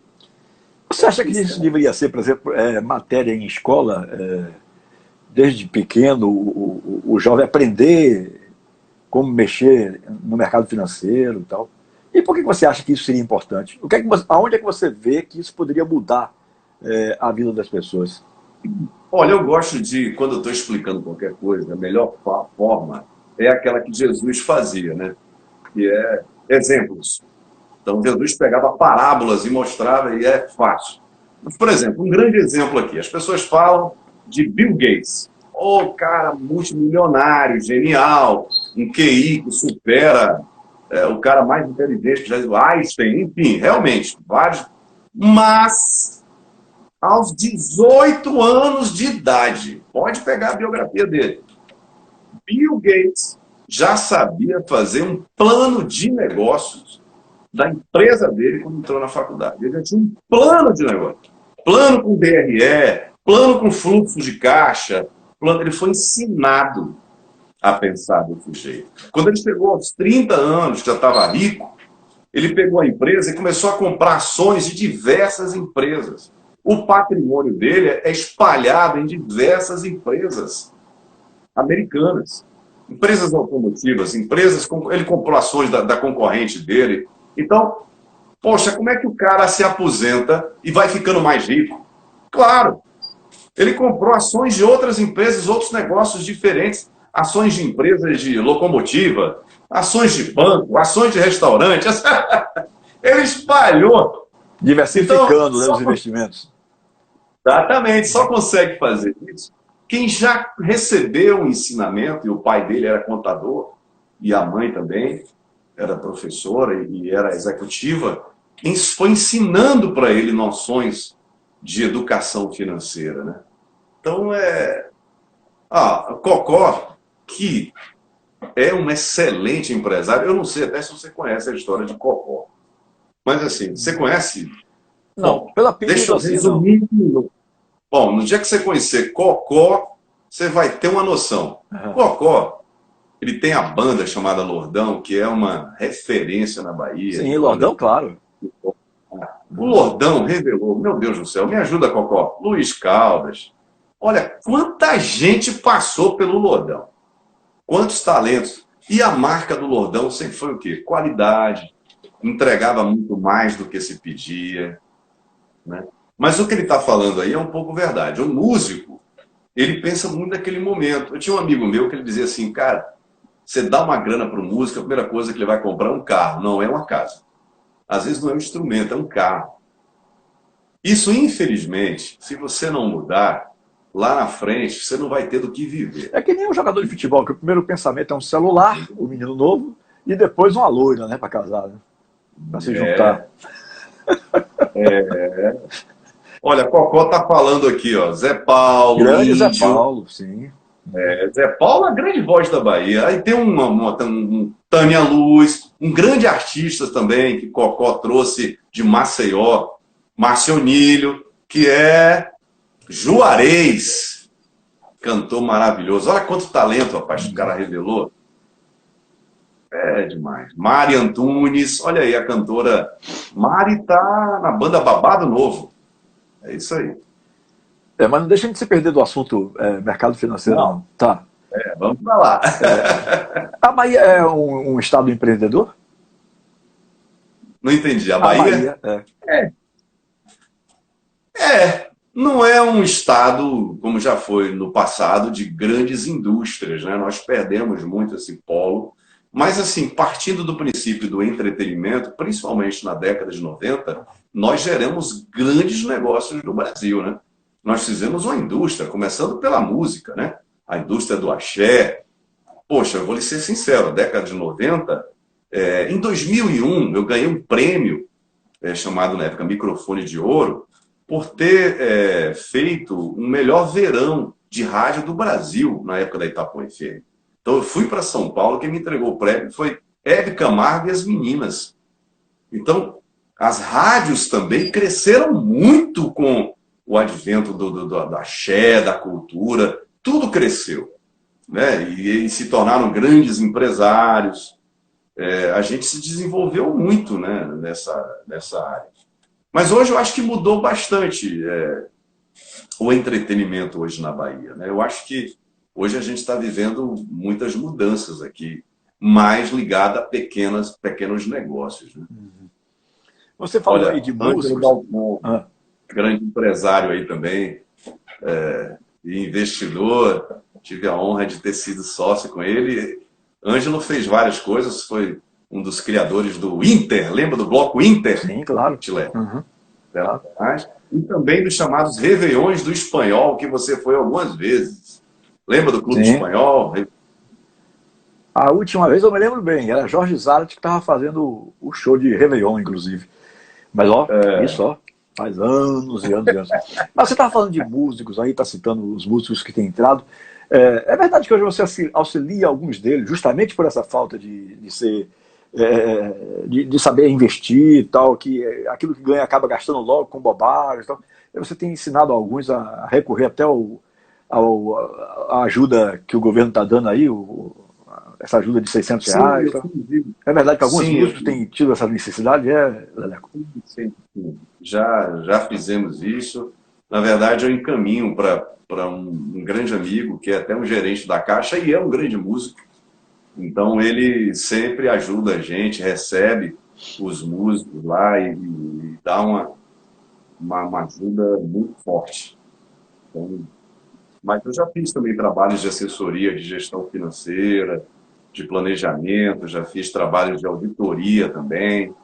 [SPEAKER 1] Você acha que isso deveria ser, por exemplo, matéria em escola, desde pequeno, o jovem aprender como mexer no mercado financeiro e tal? E por que você acha que isso seria importante? Aonde é que você vê que isso poderia mudar a vida das pessoas?
[SPEAKER 2] Olha, eu gosto de, quando eu estou explicando qualquer coisa, a melhor forma é aquela que Jesus fazia, né? Que é exemplos. Então, Jesus pegava parábolas e mostrava, e é fácil. Mas, por exemplo, um grande exemplo aqui. As pessoas falam de Bill Gates. Cara multimilionário, genial, um QI que supera o cara mais inteligente que já disse, Einstein, enfim, realmente, vários. Mas, aos 18 anos de idade, pode pegar a biografia dele, Bill Gates já sabia fazer um plano de negócios da empresa dele quando entrou na faculdade. Ele já tinha um plano de negócio. Plano com DRE, plano com fluxo de caixa. Ele foi ensinado a pensar desse jeito. Quando ele chegou aos 30 anos, que já estava rico, ele pegou a empresa e começou a comprar ações de diversas empresas. O patrimônio dele é espalhado em diversas empresas americanas. Empresas automotivas, ele comprou ações da concorrente dele. Então, poxa, como é que o cara se aposenta e vai ficando mais rico? Claro, ele comprou ações de outras empresas, outros negócios diferentes. ações de empresas de locomotiva, ações de banco, ações de restaurante. Ele espalhou.
[SPEAKER 1] Diversificando, né,
[SPEAKER 2] Então,
[SPEAKER 1] os investimentos.
[SPEAKER 2] exatamente, só consegue fazer isso quem já recebeu um ensinamento, e o pai dele era contador, e a mãe também era professora e era executiva, foi ensinando para ele noções de educação financeira, né? Então, Cocó, que é um excelente empresário, eu não sei até se você conhece a história de Cocó, mas assim, você conhece?
[SPEAKER 1] Não,
[SPEAKER 2] Bom,
[SPEAKER 1] pelo
[SPEAKER 2] deixa
[SPEAKER 1] apelido
[SPEAKER 2] eu
[SPEAKER 1] assim, não.
[SPEAKER 2] resumir. Bom, no dia que você conhecer Cocó, você vai ter uma noção.
[SPEAKER 1] Uhum.
[SPEAKER 2] Cocó, ele tem a banda chamada Lordão, que é uma referência na Bahia.
[SPEAKER 1] Sim,
[SPEAKER 2] De
[SPEAKER 1] Lordão,
[SPEAKER 2] banda.
[SPEAKER 1] claro.
[SPEAKER 2] O Lordão revelou, meu Deus do céu, me ajuda, Cocó, Luiz Caldas. Olha, quanta gente passou pelo Lordão. Quantos talentos. E a marca do Lordão sempre foi o quê? Qualidade. Entregava muito mais do que se pedia, né? Mas o que ele está falando aí é um pouco verdade. O músico, ele pensa muito naquele momento. Eu tinha um amigo meu que ele dizia assim, cara, você dá uma grana para o músico, a primeira coisa que ele vai comprar é um carro, não é uma casa. Às vezes não é um instrumento, é um carro. Isso, infelizmente, se você não mudar, lá na frente, você não vai ter do que viver.
[SPEAKER 1] É que nem um jogador de futebol, que o primeiro pensamento é um celular, o menino novo, e depois uma loira, né, para casar, né? Para se juntar.
[SPEAKER 2] Olha, Cocó tá falando aqui, ó, Zé Paulo,
[SPEAKER 1] Grande Zé
[SPEAKER 2] Índio.
[SPEAKER 1] Paulo, sim.
[SPEAKER 2] Zé Paulo, a grande voz da Bahia. Aí tem um Tânia Luz, um grande artista também que Cocó trouxe de Maceió, Marcionilho, que é Juarez, cantor maravilhoso. Olha quanto talento, rapaz, que o cara revelou. É demais. Mari Antunes, olha aí a cantora. Mari tá na banda Babado Novo. É isso aí.
[SPEAKER 1] Mas não deixa de se perder do assunto mercado financeiro, não. Tá.
[SPEAKER 2] Vamos para lá.
[SPEAKER 1] A Bahia é um estado empreendedor?
[SPEAKER 2] Não entendi. A
[SPEAKER 1] A
[SPEAKER 2] Bahia?
[SPEAKER 1] é.
[SPEAKER 2] Não é um estado, como já foi no passado, de grandes indústrias, né? Nós perdemos muito esse polo. Mas, assim, partindo do princípio do entretenimento, principalmente na década de 90, nós geramos grandes negócios no Brasil, né? Nós fizemos uma indústria, começando pela música, né? A indústria do axé. Poxa, eu vou lhe ser sincero, década de 90, em 2001, eu ganhei um prêmio, chamado na época Microfone de Ouro, por ter feito o melhor verão de rádio do Brasil, na época da Itapuã FM. Então eu fui para São Paulo, quem me entregou o prêmio foi Hebe Camargo e as meninas. Então, as rádios também cresceram muito com o advento do axé, da cultura, tudo cresceu, né? E se tornaram grandes empresários. A gente se desenvolveu muito, né, nessa área. Mas hoje eu acho que mudou bastante o entretenimento hoje na Bahia, né? Eu acho que hoje a gente está vivendo muitas mudanças aqui, mais ligada a pequenos negócios, né?
[SPEAKER 1] Você falou aí
[SPEAKER 2] Olha,
[SPEAKER 1] de
[SPEAKER 2] Ângelo
[SPEAKER 1] músicos.
[SPEAKER 2] Galvão, grande empresário aí também, e investidor, tive a honra de ter sido sócio com ele. Ângelo fez várias coisas, foi um dos criadores do Inter, lembra do bloco Inter?
[SPEAKER 1] Sim, claro.
[SPEAKER 2] Chile.
[SPEAKER 1] Uhum.
[SPEAKER 2] E também dos chamados Réveillões do Espanhol, que você foi algumas vezes. Lembra do Clube
[SPEAKER 1] Sim.
[SPEAKER 2] Espanhol?
[SPEAKER 1] A última vez eu me lembro bem, era Jorge Zarat que estava fazendo o show de Réveillon, inclusive. Mas isso faz anos e anos e anos. Mas você estava falando de músicos aí, está citando os músicos que têm entrado. É verdade que hoje você auxilia alguns deles, justamente por essa falta de ser, de saber investir e tal, que aquilo que ganha acaba gastando logo com bobagem e tal. E você tem ensinado alguns a recorrer até a ajuda que o governo está dando aí, essa ajuda de R$600.
[SPEAKER 2] Sim,
[SPEAKER 1] é verdade que alguns
[SPEAKER 2] sim,
[SPEAKER 1] músicos têm tido essa necessidade, Leleco?
[SPEAKER 2] sim. Já fizemos isso. Na verdade, eu encaminho para um grande amigo, que é até um gerente da Caixa e é um grande músico. Então, ele sempre ajuda a gente, recebe os músicos lá e dá uma ajuda muito forte. Então, Mas eu já fiz também trabalhos de assessoria de gestão financeira, de planejamento, já fiz trabalhos de auditoria também,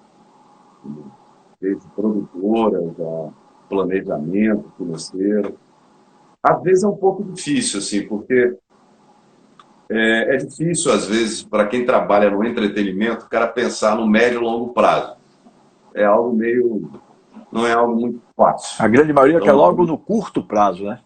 [SPEAKER 2] desde produtora, já planejamento financeiro. Às vezes é um pouco difícil, assim, porque é difícil, às vezes, para quem trabalha no entretenimento, o cara pensar no médio e longo prazo. É algo meio... não é algo muito fácil.
[SPEAKER 1] A grande maioria quer
[SPEAKER 2] Então,
[SPEAKER 1] logo no curto prazo, né?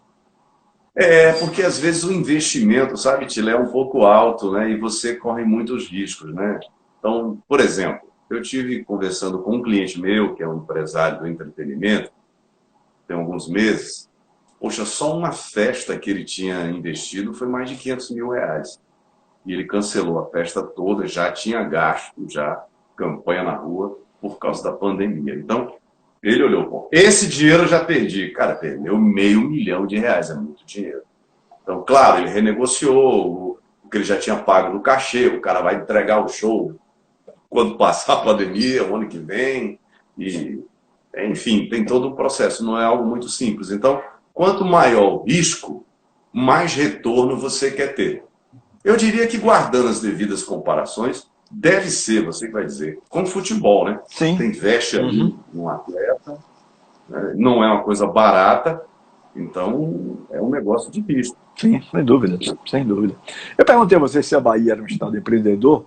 [SPEAKER 2] porque às vezes o investimento, sabe, Tila, é um pouco alto, né? E você corre muitos riscos, né? Então, por exemplo, eu tive conversando com um cliente meu, que é um empresário do entretenimento, tem alguns meses. Poxa, só uma festa que ele tinha investido foi mais de R$ 500 mil. E ele cancelou a festa toda, já tinha gasto, já campanha na rua, por causa da pandemia. Então, ele olhou, pô, esse dinheiro eu já perdi. Cara, perdeu R$ 500 mil, é muito dinheiro. Então, claro, ele renegociou o que ele já tinha pago no cachê, o cara vai entregar o show quando passar a pandemia, o ano que vem, e, enfim, tem todo o processo, não é algo muito simples. Então, quanto maior o risco, mais retorno você quer ter. Eu diria que, guardando as devidas comparações, deve ser, você que vai dizer, como futebol, né?
[SPEAKER 1] Sim.
[SPEAKER 2] Você investe ali num atleta, né? Não é uma coisa barata, então é um negócio difícil.
[SPEAKER 1] Sim, sem dúvida, sem dúvida. Eu perguntei a você se a Bahia era um estado empreendedor,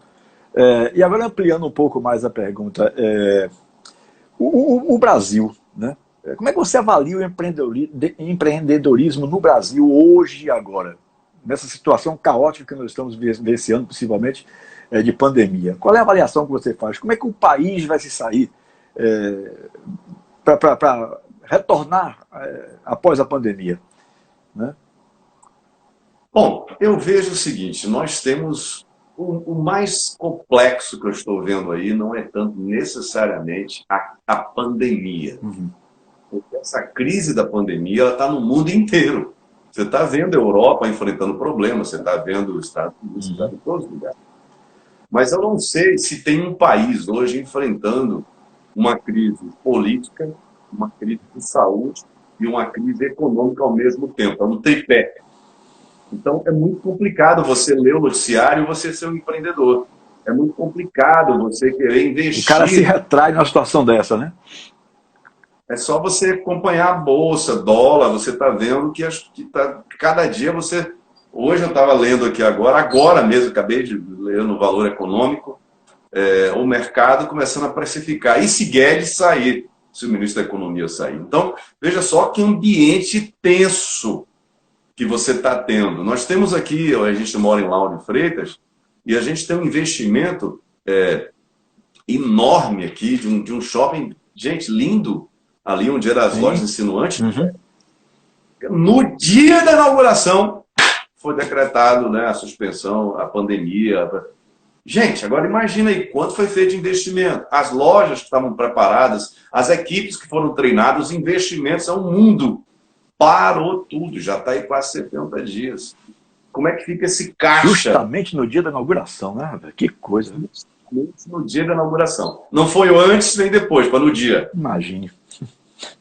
[SPEAKER 1] e agora ampliando um pouco mais a pergunta, o Brasil, né? Como é que você avalia o empreendedorismo no Brasil hoje e agora? Nessa situação caótica que nós estamos vivenciando, possivelmente, de pandemia. Qual é a avaliação que você faz? Como é que o país vai se sair para retornar após a pandemia? Né?
[SPEAKER 2] Bom, eu vejo o seguinte, nós temos o mais complexo que eu estou vendo aí não é tanto necessariamente a pandemia. Porque essa crise da pandemia está no mundo inteiro. Você está vendo a Europa enfrentando problemas, você está vendo os Estados Unidos, você está em todos os lugares. Mas eu não sei se tem um país hoje enfrentando uma crise política, uma crise de saúde e uma crise econômica ao mesmo tempo. É um tripé. Então, é muito complicado você ler o noticiário e você ser um empreendedor. É muito complicado você querer investir.
[SPEAKER 1] O cara se retrai numa situação dessa, né?
[SPEAKER 2] É só você acompanhar a bolsa, dólar, você está vendo que cada dia você... Hoje eu estava lendo aqui agora mesmo, acabei de ler no Valor Econômico, o mercado começando a precificar. E se Guedes sair, se o ministro da Economia sair. Então, veja só que ambiente tenso que você está tendo. Nós temos aqui, a gente mora em Lauro de Freitas, e a gente tem um investimento enorme aqui de um shopping, gente, lindo, ali onde eram as lojas insinuantes. No dia da inauguração, foi decretado, né, a suspensão, a pandemia. Gente, agora imagina aí quanto foi feito de investimento. As lojas que estavam preparadas, as equipes que foram treinadas, os investimentos, é um mundo. Parou tudo, já está aí quase 70 dias. Como é que fica esse caixa?
[SPEAKER 1] Justamente no dia da inauguração, né? Que coisa.
[SPEAKER 2] No dia da inauguração. Não foi antes nem depois, foi no dia.
[SPEAKER 1] Imagine.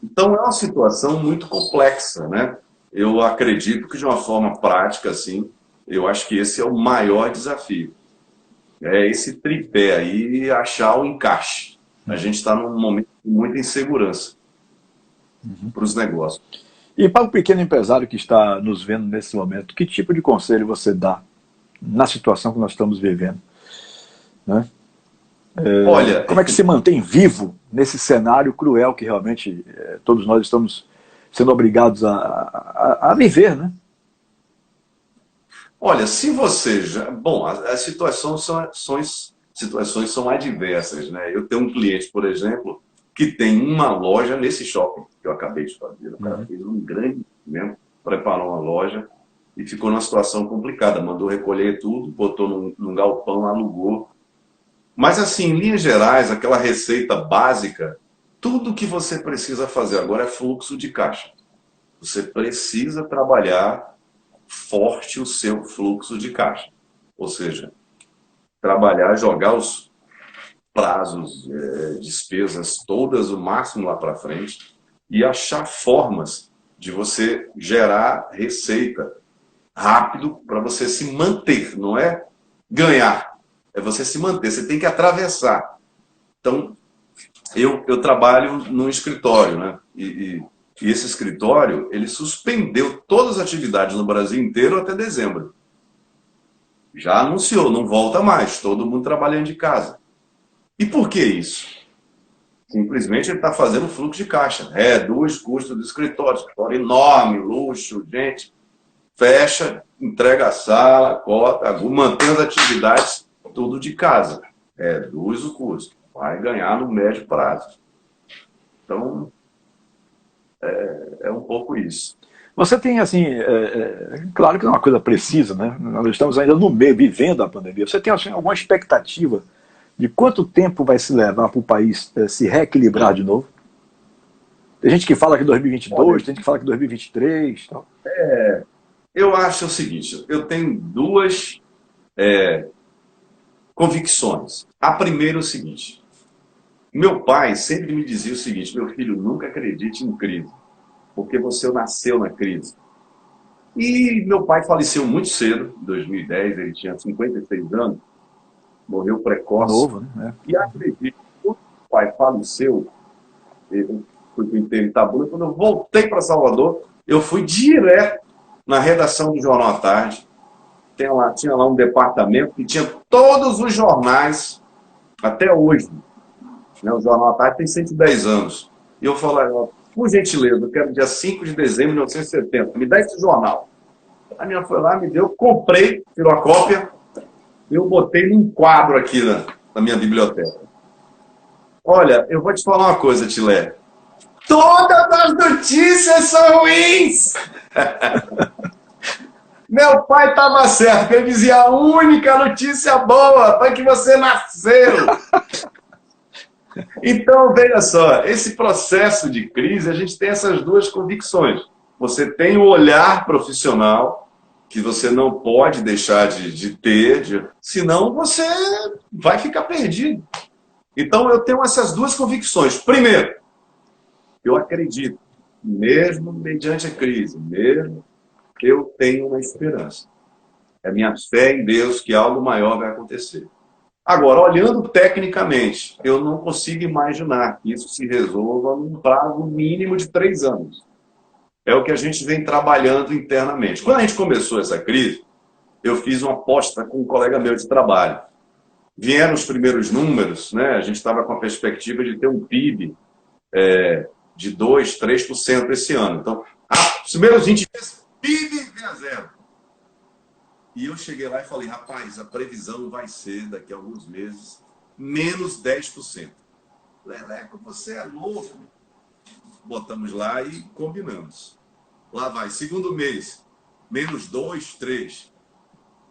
[SPEAKER 2] Então é uma situação muito complexa, né? Eu acredito que de uma forma prática, assim, eu acho que esse é o maior desafio. É esse tripé aí, achar o encaixe. A gente está num momento de muita insegurança para os negócios.
[SPEAKER 1] E para o pequeno empresário que está nos vendo nesse momento, que tipo de conselho você dá na situação que nós estamos vivendo? Né?
[SPEAKER 2] Olha,
[SPEAKER 1] como é que se mantém vivo nesse cenário cruel que realmente todos nós estamos sendo obrigados a viver, né?
[SPEAKER 2] Olha, se você já... Bom, as situações são adversas, né? Eu tenho um cliente, por exemplo, que tem uma loja nesse shopping que eu acabei de fazer. O cara fez um grande investimento, preparou uma loja e ficou numa situação complicada. Mandou recolher tudo, botou num galpão, alugou. Mas assim, em linhas gerais, aquela receita básica, tudo que você precisa fazer agora é fluxo de caixa. Você precisa trabalhar forte o seu fluxo de caixa. Ou seja, trabalhar, jogar os prazos, despesas todas o máximo lá para frente e achar formas de você gerar receita rápido para você se manter, não é ganhar, é você se manter, você tem que atravessar. Então, eu trabalho num escritório, né? E esse escritório, ele suspendeu todas as atividades no Brasil inteiro até dezembro. Já anunciou, não volta mais, todo mundo trabalhando de casa. E por que isso? Simplesmente ele está fazendo fluxo de caixa. Reduz o custo do escritório. Escritório enorme, luxo, gente. Fecha, entrega a sala, cota, mantém as atividades, tudo de casa. Reduz o custo. Vai ganhar no médio prazo. Então, é um pouco isso.
[SPEAKER 1] Você tem, assim, claro que não é uma coisa precisa, né? Nós estamos ainda no meio, vivendo a pandemia. Você tem, assim, alguma expectativa de quanto tempo vai se levar para o país se reequilibrar de novo? Tem gente que fala que 2022,
[SPEAKER 2] Olha,
[SPEAKER 1] tem gente que fala que 2023. Tal.
[SPEAKER 2] eu acho o seguinte, eu tenho duas convicções. A primeira é o seguinte, meu pai sempre me dizia o seguinte, meu filho, nunca acredite em crise, porque você nasceu na crise. E meu pai faleceu muito cedo, em 2010, ele tinha 56 anos, morreu precoce.
[SPEAKER 1] Novo, né?
[SPEAKER 2] E acredito, quando meu pai faleceu, eu fui para o enterro em Itabuna, quando eu voltei para Salvador, eu fui direto na redação do Jornal à Tarde. Tinha lá um departamento que tinha todos os jornais, até hoje. Né? O Jornal à Tarde tem 110 anos. E eu falei, por gentileza, eu quero dia 5 de dezembro de 1970, me dá esse jornal. A minha foi lá, me deu, comprei, tirou a cópia, eu botei num quadro aqui na minha biblioteca. Olha, eu vou te falar uma coisa, Tilé. Todas as notícias são ruins! Meu pai estava certo, ele dizia a única notícia boa foi que você nasceu. Então, veja só, esse processo de crise, a gente tem essas duas convicções. Você tem o olhar profissional, que você não pode deixar de ter, senão você vai ficar perdido. Então, eu tenho essas duas convicções. Primeiro, eu acredito, mesmo mediante a crise, mesmo, eu tenho uma esperança. É minha fé em Deus que algo maior vai acontecer. Agora, olhando tecnicamente, eu não consigo imaginar que isso se resolva num prazo mínimo de 3 anos. É o que a gente vem trabalhando internamente. Quando a gente começou essa crise, eu fiz uma aposta com um colega meu de trabalho. Vieram os primeiros números, né? A gente estava com a perspectiva de ter um PIB de 2, 3% esse ano. Então, os primeiros 20 dias, PIB vem a zero. E eu cheguei lá e falei, rapaz, a previsão vai ser, daqui a alguns meses, menos 10%. Leleco, você é louco. Botamos lá e combinamos. Lá vai, segundo mês, menos 2, 3.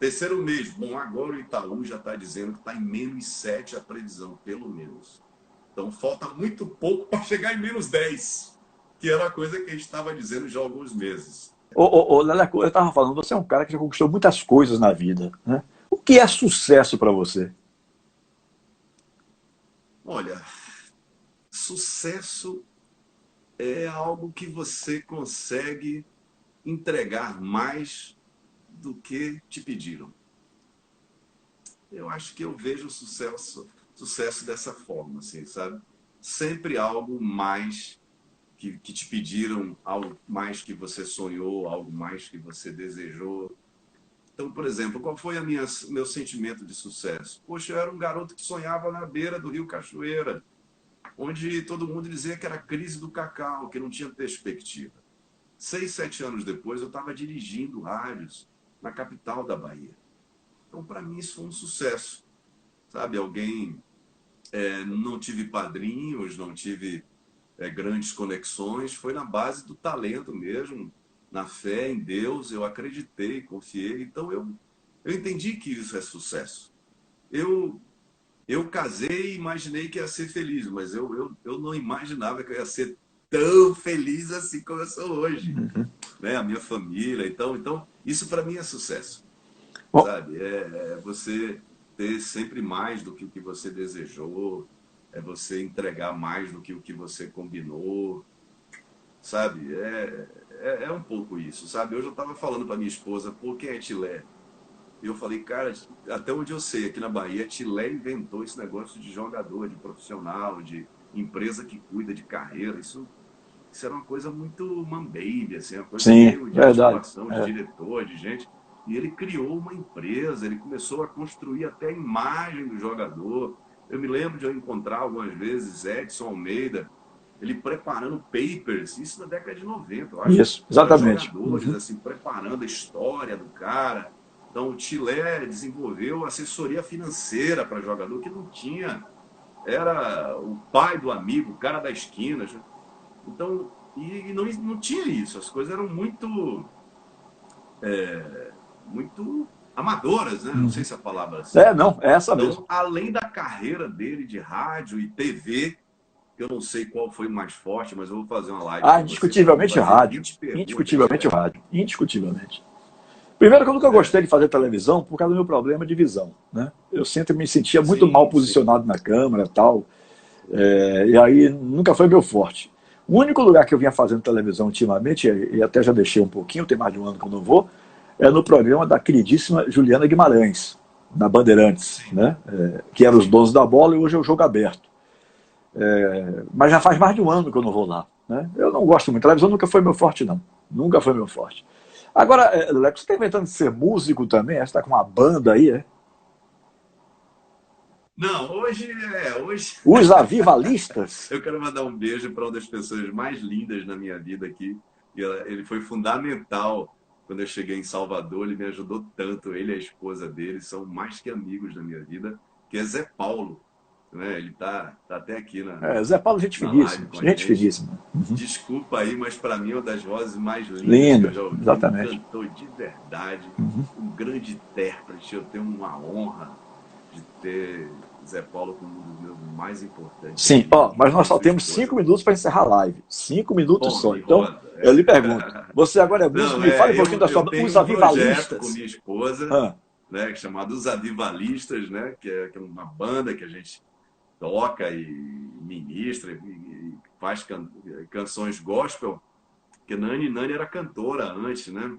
[SPEAKER 2] Terceiro mês, bom, agora o Itaú já está dizendo que está em menos 7 a previsão, pelo menos. Então falta muito pouco para chegar em menos 10, que era a coisa que a gente estava dizendo já há alguns meses.
[SPEAKER 1] Leleco, eu estava falando, você é um cara que já conquistou muitas coisas na vida, né? O que é sucesso para você?
[SPEAKER 2] Olha, sucesso é algo que você consegue entregar mais do que te pediram. Eu acho que eu vejo o sucesso dessa forma, assim, sabe? Sempre algo mais que te pediram, algo mais que você sonhou, algo mais que você desejou. Então, por exemplo, qual foi meu sentimento de sucesso? Poxa, eu era um garoto que sonhava na beira do Rio Cachoeira, onde todo mundo dizia que era a crise do cacau, que não tinha perspectiva. 6, 7 anos depois, eu estava dirigindo rádios na capital da Bahia. Então, para mim, isso foi um sucesso. Sabe, não tive padrinhos, não tive grandes conexões, foi na base do talento mesmo, na fé em Deus, eu acreditei, confiei. Então, eu entendi que isso é sucesso. Eu casei e imaginei que ia ser feliz, mas eu não imaginava que eu ia ser tão feliz assim como eu sou hoje.
[SPEAKER 1] Uhum.
[SPEAKER 2] Né? A minha família, então isso para mim é sucesso.
[SPEAKER 1] Bom,
[SPEAKER 2] Sabe? É você ter sempre mais do que o que você desejou, é você entregar mais do que o que você combinou, sabe? é um pouco isso, sabe? Hoje eu estava falando para minha esposa, pô, quem é Tilé? E eu falei, cara, até onde eu sei, aqui na Bahia, Tilé inventou esse negócio de jogador, de profissional, de empresa que cuida de carreira. Isso era uma coisa muito mambembe, assim, uma coisa
[SPEAKER 1] Sim,
[SPEAKER 2] meio de
[SPEAKER 1] verdade.
[SPEAKER 2] musculação, de
[SPEAKER 1] É.
[SPEAKER 2] diretor, de gente. E ele criou uma empresa, ele começou a construir até a imagem do jogador. Eu me lembro de eu encontrar algumas vezes Edson Almeida, ele preparando papers, isso na década de 90, eu acho,
[SPEAKER 1] Isso,
[SPEAKER 2] para
[SPEAKER 1] exatamente.
[SPEAKER 2] jogadores,
[SPEAKER 1] Uhum.
[SPEAKER 2] assim, preparando a história do cara. Então, o Chile desenvolveu assessoria financeira para jogador que não tinha. Era o pai do amigo, o cara da esquina. Então, e não tinha isso. As coisas eram muito amadoras, né? Não sei
[SPEAKER 1] Uhum.
[SPEAKER 2] se a palavra é assim.
[SPEAKER 1] É, não, é essa mesmo.
[SPEAKER 2] Então, além da carreira dele de rádio e TV, eu não sei qual foi mais forte, mas eu vou fazer uma live
[SPEAKER 1] Ah,
[SPEAKER 2] com você para me
[SPEAKER 1] indiscutivelmente
[SPEAKER 2] fazer
[SPEAKER 1] rádio.
[SPEAKER 2] 20 perguntas,
[SPEAKER 1] Indiscutivelmente o
[SPEAKER 2] Chile.
[SPEAKER 1] rádio. Indiscutivelmente. Primeiro que eu nunca
[SPEAKER 2] É,
[SPEAKER 1] gostei de fazer televisão por causa do meu problema de visão. Né? Eu sempre me sentia muito mal
[SPEAKER 2] sim, sim.
[SPEAKER 1] posicionado na câmera e tal. E aí nunca foi meu forte. O único lugar que eu vinha fazendo televisão ultimamente, e até já deixei um pouquinho, tem mais de um ano que eu não vou, é no programa da queridíssima Juliana Guimarães, na Bandeirantes,
[SPEAKER 2] Sim,
[SPEAKER 1] né? Que eram os
[SPEAKER 2] sim.
[SPEAKER 1] donos da bola e hoje é o jogo aberto. Mas já faz mais de um ano que eu não vou lá. Né? Eu não gosto muito. A televisão nunca foi meu forte, não. Nunca foi meu forte. Agora, Leco, você está inventando de ser músico também? Você está com uma banda aí, é?
[SPEAKER 2] Não, hoje
[SPEAKER 1] Os avivalistas?
[SPEAKER 2] eu quero mandar um beijo para uma das pessoas mais lindas na minha vida aqui. Ele foi fundamental quando eu cheguei em Salvador, ele me ajudou tanto, ele e a esposa dele são mais que amigos na minha vida, que é Zé Paulo, né? Ele tá até aqui
[SPEAKER 1] Zé Paulo, gente
[SPEAKER 2] na live
[SPEAKER 1] finíssima.
[SPEAKER 2] com a
[SPEAKER 1] Gente
[SPEAKER 2] gente.
[SPEAKER 1] finíssima.
[SPEAKER 2] Desculpa aí, mas para mim é uma das vozes mais lindas que
[SPEAKER 1] Lindo,
[SPEAKER 2] eu já ouvi, um
[SPEAKER 1] exatamente.
[SPEAKER 2] cantor de verdade, um grande intérprete. Eu tenho uma honra de ter Zé Paulo como um dos meus mais importantes
[SPEAKER 1] Sim, ó,
[SPEAKER 2] amigos,
[SPEAKER 1] mas
[SPEAKER 2] junto com
[SPEAKER 1] nós
[SPEAKER 2] a
[SPEAKER 1] só
[SPEAKER 2] sua
[SPEAKER 1] temos
[SPEAKER 2] esposa.
[SPEAKER 1] 5 minutos para encerrar a live. 5 minutos
[SPEAKER 2] Bom,
[SPEAKER 1] só.
[SPEAKER 2] me
[SPEAKER 1] Então,
[SPEAKER 2] roda.
[SPEAKER 1] eu lhe pergunto: você agora é músico?
[SPEAKER 2] Não,
[SPEAKER 1] Me fale um pouquinho da sua
[SPEAKER 2] eu
[SPEAKER 1] banda,
[SPEAKER 2] tenho
[SPEAKER 1] Os
[SPEAKER 2] um projeto com
[SPEAKER 1] Avivalistas.
[SPEAKER 2] minha esposa,
[SPEAKER 1] Ah,
[SPEAKER 2] né, chamado Os Avivalistas, né, que é uma banda que a gente toca e ministra e faz canções gospel, porque Nani era cantora antes, né?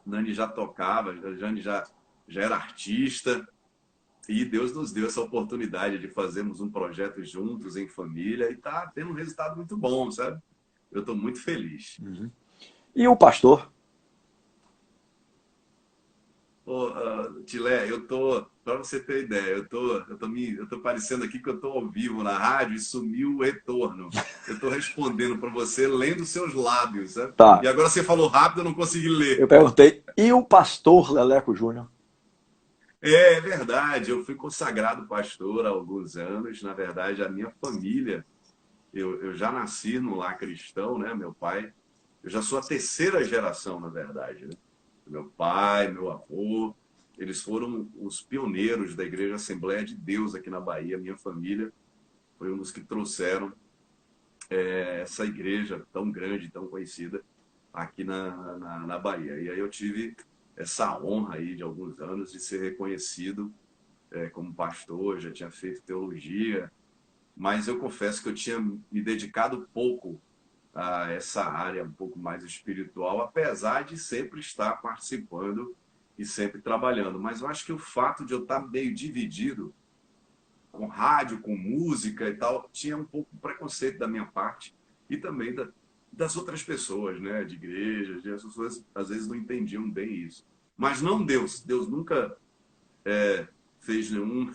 [SPEAKER 2] Nani já tocava, Jane já era artista, e Deus nos deu essa oportunidade de fazermos um projeto juntos, em família, e tá tendo um resultado muito bom, sabe? Eu estou muito feliz.
[SPEAKER 1] e o pastor?
[SPEAKER 2] Ô, Tilé, para você ter ideia, eu tô parecendo aqui que eu tô ao vivo na rádio e sumiu o retorno. Eu tô respondendo para você lendo seus lábios, sabe? E
[SPEAKER 1] Tá,
[SPEAKER 2] agora você falou rápido, eu não consegui
[SPEAKER 1] eu
[SPEAKER 2] ler.
[SPEAKER 1] perguntei. E o pastor Leleco Júnior?
[SPEAKER 2] É verdade, eu fui consagrado pastor há alguns anos. Na verdade, a minha família, eu já nasci no lar cristão, né? Meu pai, eu já sou a terceira geração, na verdade, né? Meu pai, meu avô, eles foram os pioneiros da Igreja Assembleia de Deus aqui na Bahia. Minha família foi um dos que trouxeram essa igreja tão grande, tão conhecida aqui na Bahia. E aí eu tive essa honra aí de alguns anos de ser reconhecido como pastor, já tinha feito teologia, mas eu confesso que eu tinha me dedicado pouco a essa área um pouco mais espiritual, apesar de sempre estar participando e sempre trabalhando. Mas eu acho que o fato de eu estar meio dividido com rádio, com música e tal, tinha um pouco de preconceito da minha parte e também das outras pessoas, né, de igrejas, as pessoas às vezes não entendiam bem isso. Mas não Deus, Deus nunca fez nenhum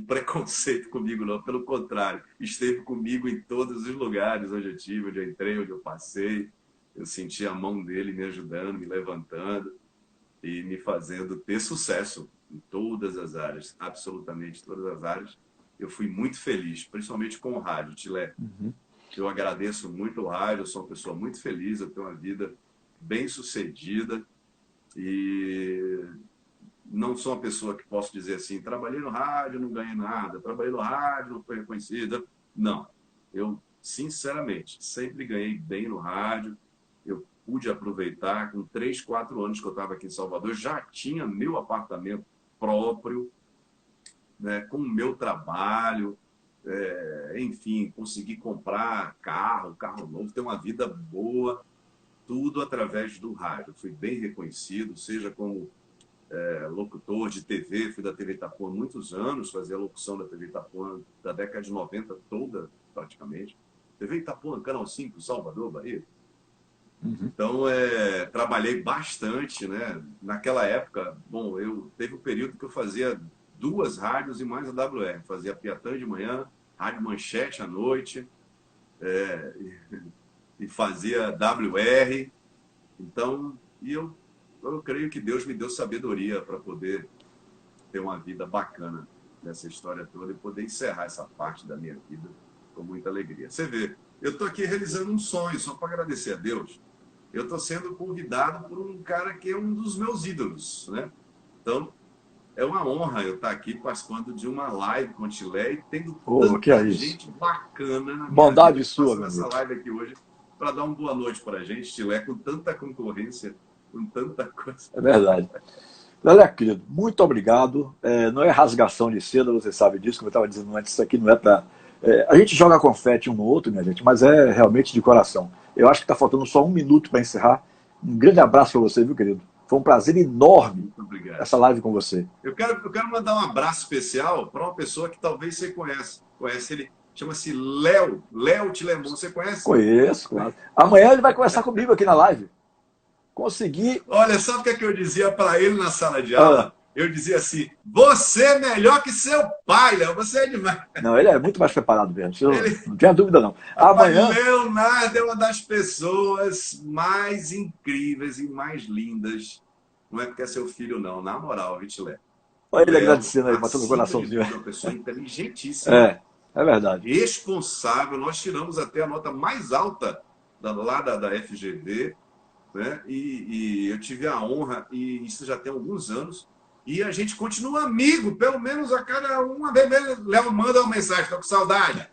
[SPEAKER 2] preconceito comigo, não. Pelo contrário, esteve comigo em todos os lugares onde eu tive, onde eu entrei, onde eu passei. Eu senti a mão dele me ajudando, me levantando e me fazendo ter sucesso em todas as áreas, absolutamente todas as áreas. Eu fui muito feliz, principalmente com o rádio, Tilé. Eu agradeço muito o rádio, eu sou uma pessoa muito feliz, eu tenho uma vida bem sucedida e não sou uma pessoa que posso dizer assim, trabalhei no rádio, não ganhei nada, trabalhei no rádio, não foi reconhecida. Não, eu sinceramente sempre ganhei bem no rádio, eu pude aproveitar, com 3, 4 anos que eu estava aqui em Salvador, já tinha meu apartamento próprio, né, com o meu trabalho, enfim, consegui comprar carro novo, ter uma vida boa. tudo através do rádio. Fui bem reconhecido, seja como locutor de TV, fui da TV Itapuã há muitos anos, fazia a locução da TV Itapuã da década de 90 toda, praticamente. TV Itapuã, Canal 5, Salvador, Bahia. Então, trabalhei bastante, né? Naquela época, bom, teve um período que eu fazia 2 rádios e mais a WR. Fazia Piatã de manhã, Rádio Manchete à noite, e fazia WR. Então, eu creio que Deus me deu sabedoria para poder ter uma vida bacana nessa história toda e poder encerrar essa parte da minha vida com muita alegria. Você vê, eu estou aqui realizando um sonho, só para agradecer a Deus. Eu estou sendo convidado por um cara que é um dos meus ídolos, né? Então, é uma honra eu estar aqui participando de uma live com o Tilé e tendo tanta gente bacana na minha
[SPEAKER 1] Bondade
[SPEAKER 2] vida.
[SPEAKER 1] Sua,
[SPEAKER 2] meu essa live aqui hoje para dar uma boa noite para a gente, Tilé, com tanta concorrência, com tanta coisa.
[SPEAKER 1] É verdade. Lelé, querido, muito obrigado. Não é rasgação de seda, você sabe disso, como eu estava dizendo antes, isso aqui não é para... a gente joga confete um no outro, minha gente, mas é realmente de coração. Eu acho que está faltando só 1 minuto para encerrar. Um grande abraço para você, viu, querido? Foi um prazer enorme essa live com você.
[SPEAKER 2] Eu quero mandar um abraço especial para uma pessoa que talvez você conhece. Ele chama-se Léo Tilemon. Você conhece?
[SPEAKER 1] Conheço, claro. Amanhã ele vai conversar comigo aqui na live. Consegui...
[SPEAKER 2] Olha, sabe o que eu dizia para ele na sala de aula? Eu dizia assim, você é melhor que seu pai, Léo, você é demais.
[SPEAKER 1] Não, ele é muito mais preparado mesmo, não tenha dúvida não. Amanhã...
[SPEAKER 2] Leonardo é uma das pessoas mais incríveis e mais lindas. Não é porque é seu filho, não, na moral, Vitilé.
[SPEAKER 1] Olha ele agradecendo aí, batendo o coraçãozinho.
[SPEAKER 2] É uma pessoa inteligentíssima.
[SPEAKER 1] É verdade.
[SPEAKER 2] Responsável, nós tiramos até a nota mais alta lá da FGV, né? E eu tive a honra, e isso já tem alguns anos, e a gente continua amigo, pelo menos a cada uma vez, Léo manda uma mensagem, estou com saudade.